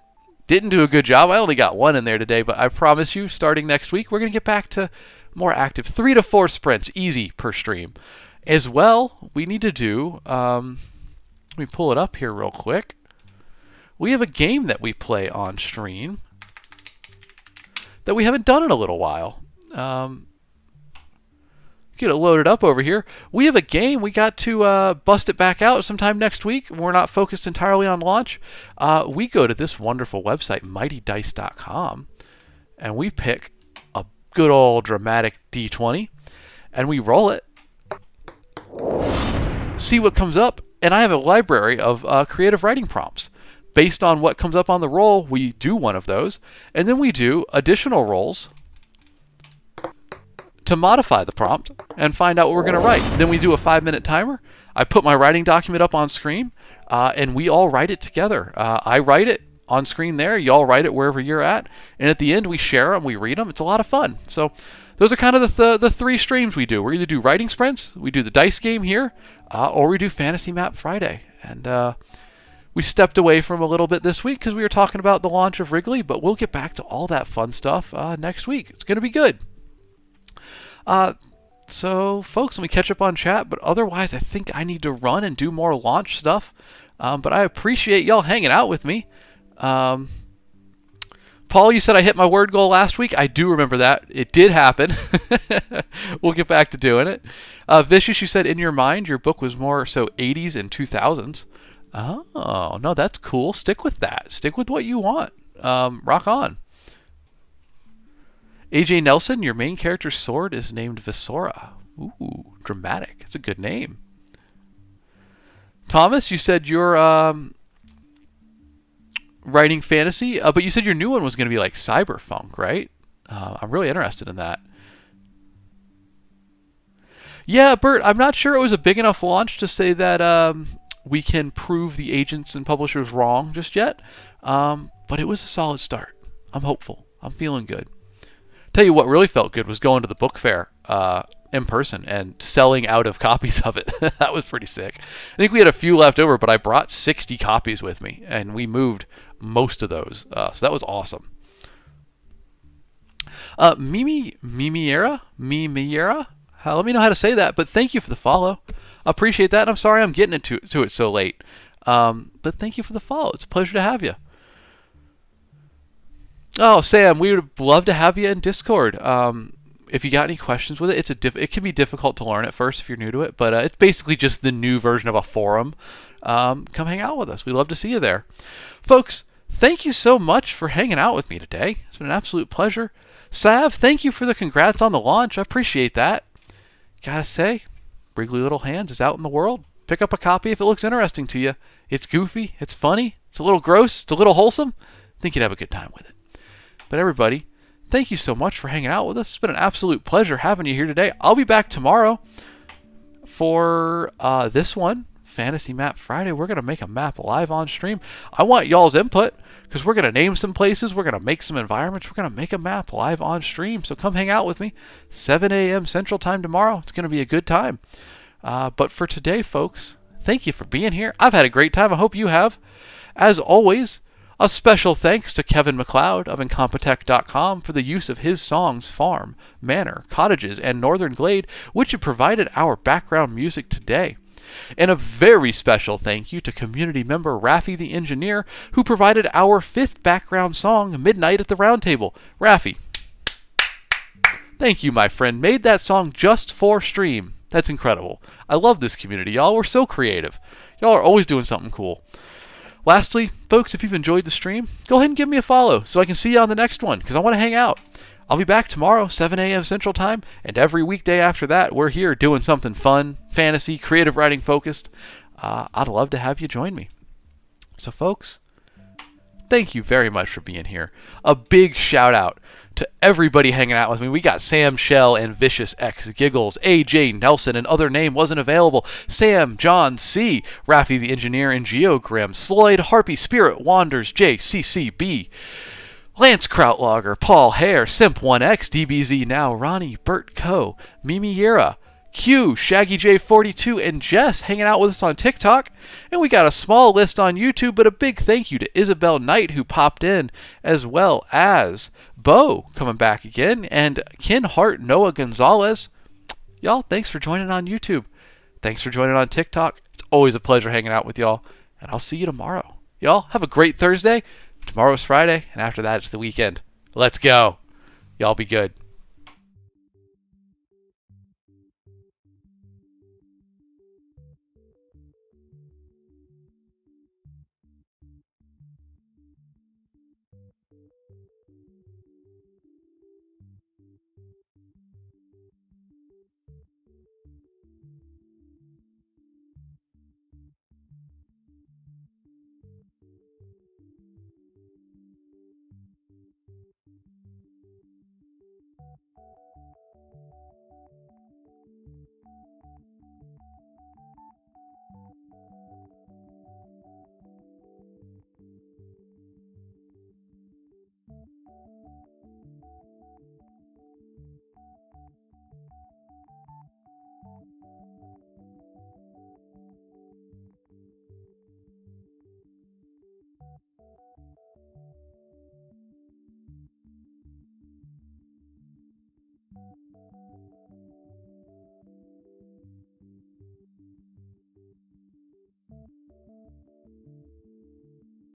didn't do a good job. I only got one in there today, but I promise you, starting next week, we're going to get back to more active 3 to 4 sprints, easy per stream. As well, we need to do, let me pull it up here real quick. We have a game that we play on stream that we haven't done in a little while. Get it loaded up over here. We have a game. We got to bust it back out sometime next week. We're not focused entirely on launch. We go to this wonderful website, mightydice.com, and we pick a good old dramatic D20, and we roll it, see what comes up, and I have a library of creative writing prompts. Based on what comes up on the roll, we do one of those, and then we do additional rolls to modify the prompt and find out what we're going to write. Then we do a 5-minute timer. I put my writing document up on screen, and we all write it together. I write it on screen there. You all write it wherever you're at. And at the end, we share them, we read them. It's a lot of fun. So those are kind of the 3 streams we do. We either do writing sprints, we do the dice game here, or we do Fantasy Map Friday. And we stepped away from a little bit this week because we were talking about the launch of Wrigley, but we'll get back to all that fun stuff next week. It's going to be good. So, folks, let me catch up on chat, but otherwise I think I need to run and do more launch stuff. But I appreciate y'all hanging out with me. Paul, you said I hit my word goal last week. I do remember that. It did happen. We'll get back to doing it. Vicious, you said in your mind your book was more so 80s and 2000s. Oh, no, that's cool. Stick with that. Stick with what you want. Rock on. AJ Nelson, your main character's sword is named Visora. Ooh, dramatic. It's a good name. Thomas, you said you're writing fantasy, but you said your new one was going to be like cyberpunk, right? I'm really interested in that. Yeah, Bert, I'm not sure it was a big enough launch to say that we can prove the agents and publishers wrong just yet, but it was a solid start. I'm hopeful. I'm feeling good. Tell you what really felt good was going to the book fair in person and selling out of copies of it. That was pretty sick. I think we had a few left over, but I brought 60 copies with me, and we moved most of those. So that was awesome. Mimiera? Let me know how to say that, but thank you for the follow. I appreciate that, and I'm sorry I'm getting to it so late. But thank you for the follow. It's a pleasure to have you. Oh, Sam, we would love to have you in Discord. If you got any questions with it, it can be difficult to learn at first if you're new to it, but it's basically just the new version of a forum. Come hang out with us. We'd love to see you there. Folks, thank you so much for hanging out with me today. It's been an absolute pleasure. Sav, thank you for the congrats on the launch. I appreciate that. Gotta say, Wriggly Little Hands is out in the world. Pick up a copy if it looks interesting to you. It's goofy, it's funny, it's a little gross, it's a little wholesome. I think you'd have a good time with it. But everybody, thank you so much for hanging out with us. It's been an absolute pleasure having you here today. I'll be back tomorrow for this one, Fantasy Map Friday. We're going to make a map live on stream. I want y'all's input because we're going to name some places. We're going to make some environments. We're going to make a map live on stream. So come hang out with me. 7 a.m. Central Time tomorrow. It's going to be a good time. But for today, folks, thank you for being here. I've had a great time. I hope you have. As always, a special thanks to Kevin MacLeod of Incompetech.com for the use of his songs Farm, Manor, Cottages, and Northern Glade, which have provided our background music today. And a very special thank you to community member Raffi the Engineer, who provided our 5th background song, Midnight at the Round Table. Raffi, thank you, my friend. Made that song just for stream. That's incredible. I love this community, y'all. We're so creative. Y'all are always doing something cool. Lastly, folks, if you've enjoyed the stream, go ahead and give me a follow so I can see you on the next one, because I want to hang out. I'll be back tomorrow, 7 a.m. Central Time, and every weekday after that, we're here doing something fun, fantasy, creative writing focused. I'd love to have you join me. So, folks, thank you very much for being here. A big shout out to everybody hanging out with me. We got Sam Shell and Vicious X Giggles, AJ Nelson, and other name wasn't available, Sam, John C, Raffi the Engineer, and Geogrim, Sloyd, Harpy, Spirit Wanders, JCCB, Lance Krautlogger, Paul Hare, Simp1X, DBZ Now, Ronnie, Bert Co, Mimi Yera, Q, Shaggy J42, and Jess hanging out with us on TikTok. And we got a small list on YouTube, but a big thank you to Isabel Knight who popped in, as well as Bo coming back again, and Ken Hart, Noah Gonzalez. Y'all, thanks for joining on YouTube. Thanks for joining on TikTok. It's always a pleasure hanging out with y'all, and I'll see you tomorrow. Y'all, have a great Thursday. Tomorrow's Friday, and after that, it's the weekend. Let's go. Y'all be good.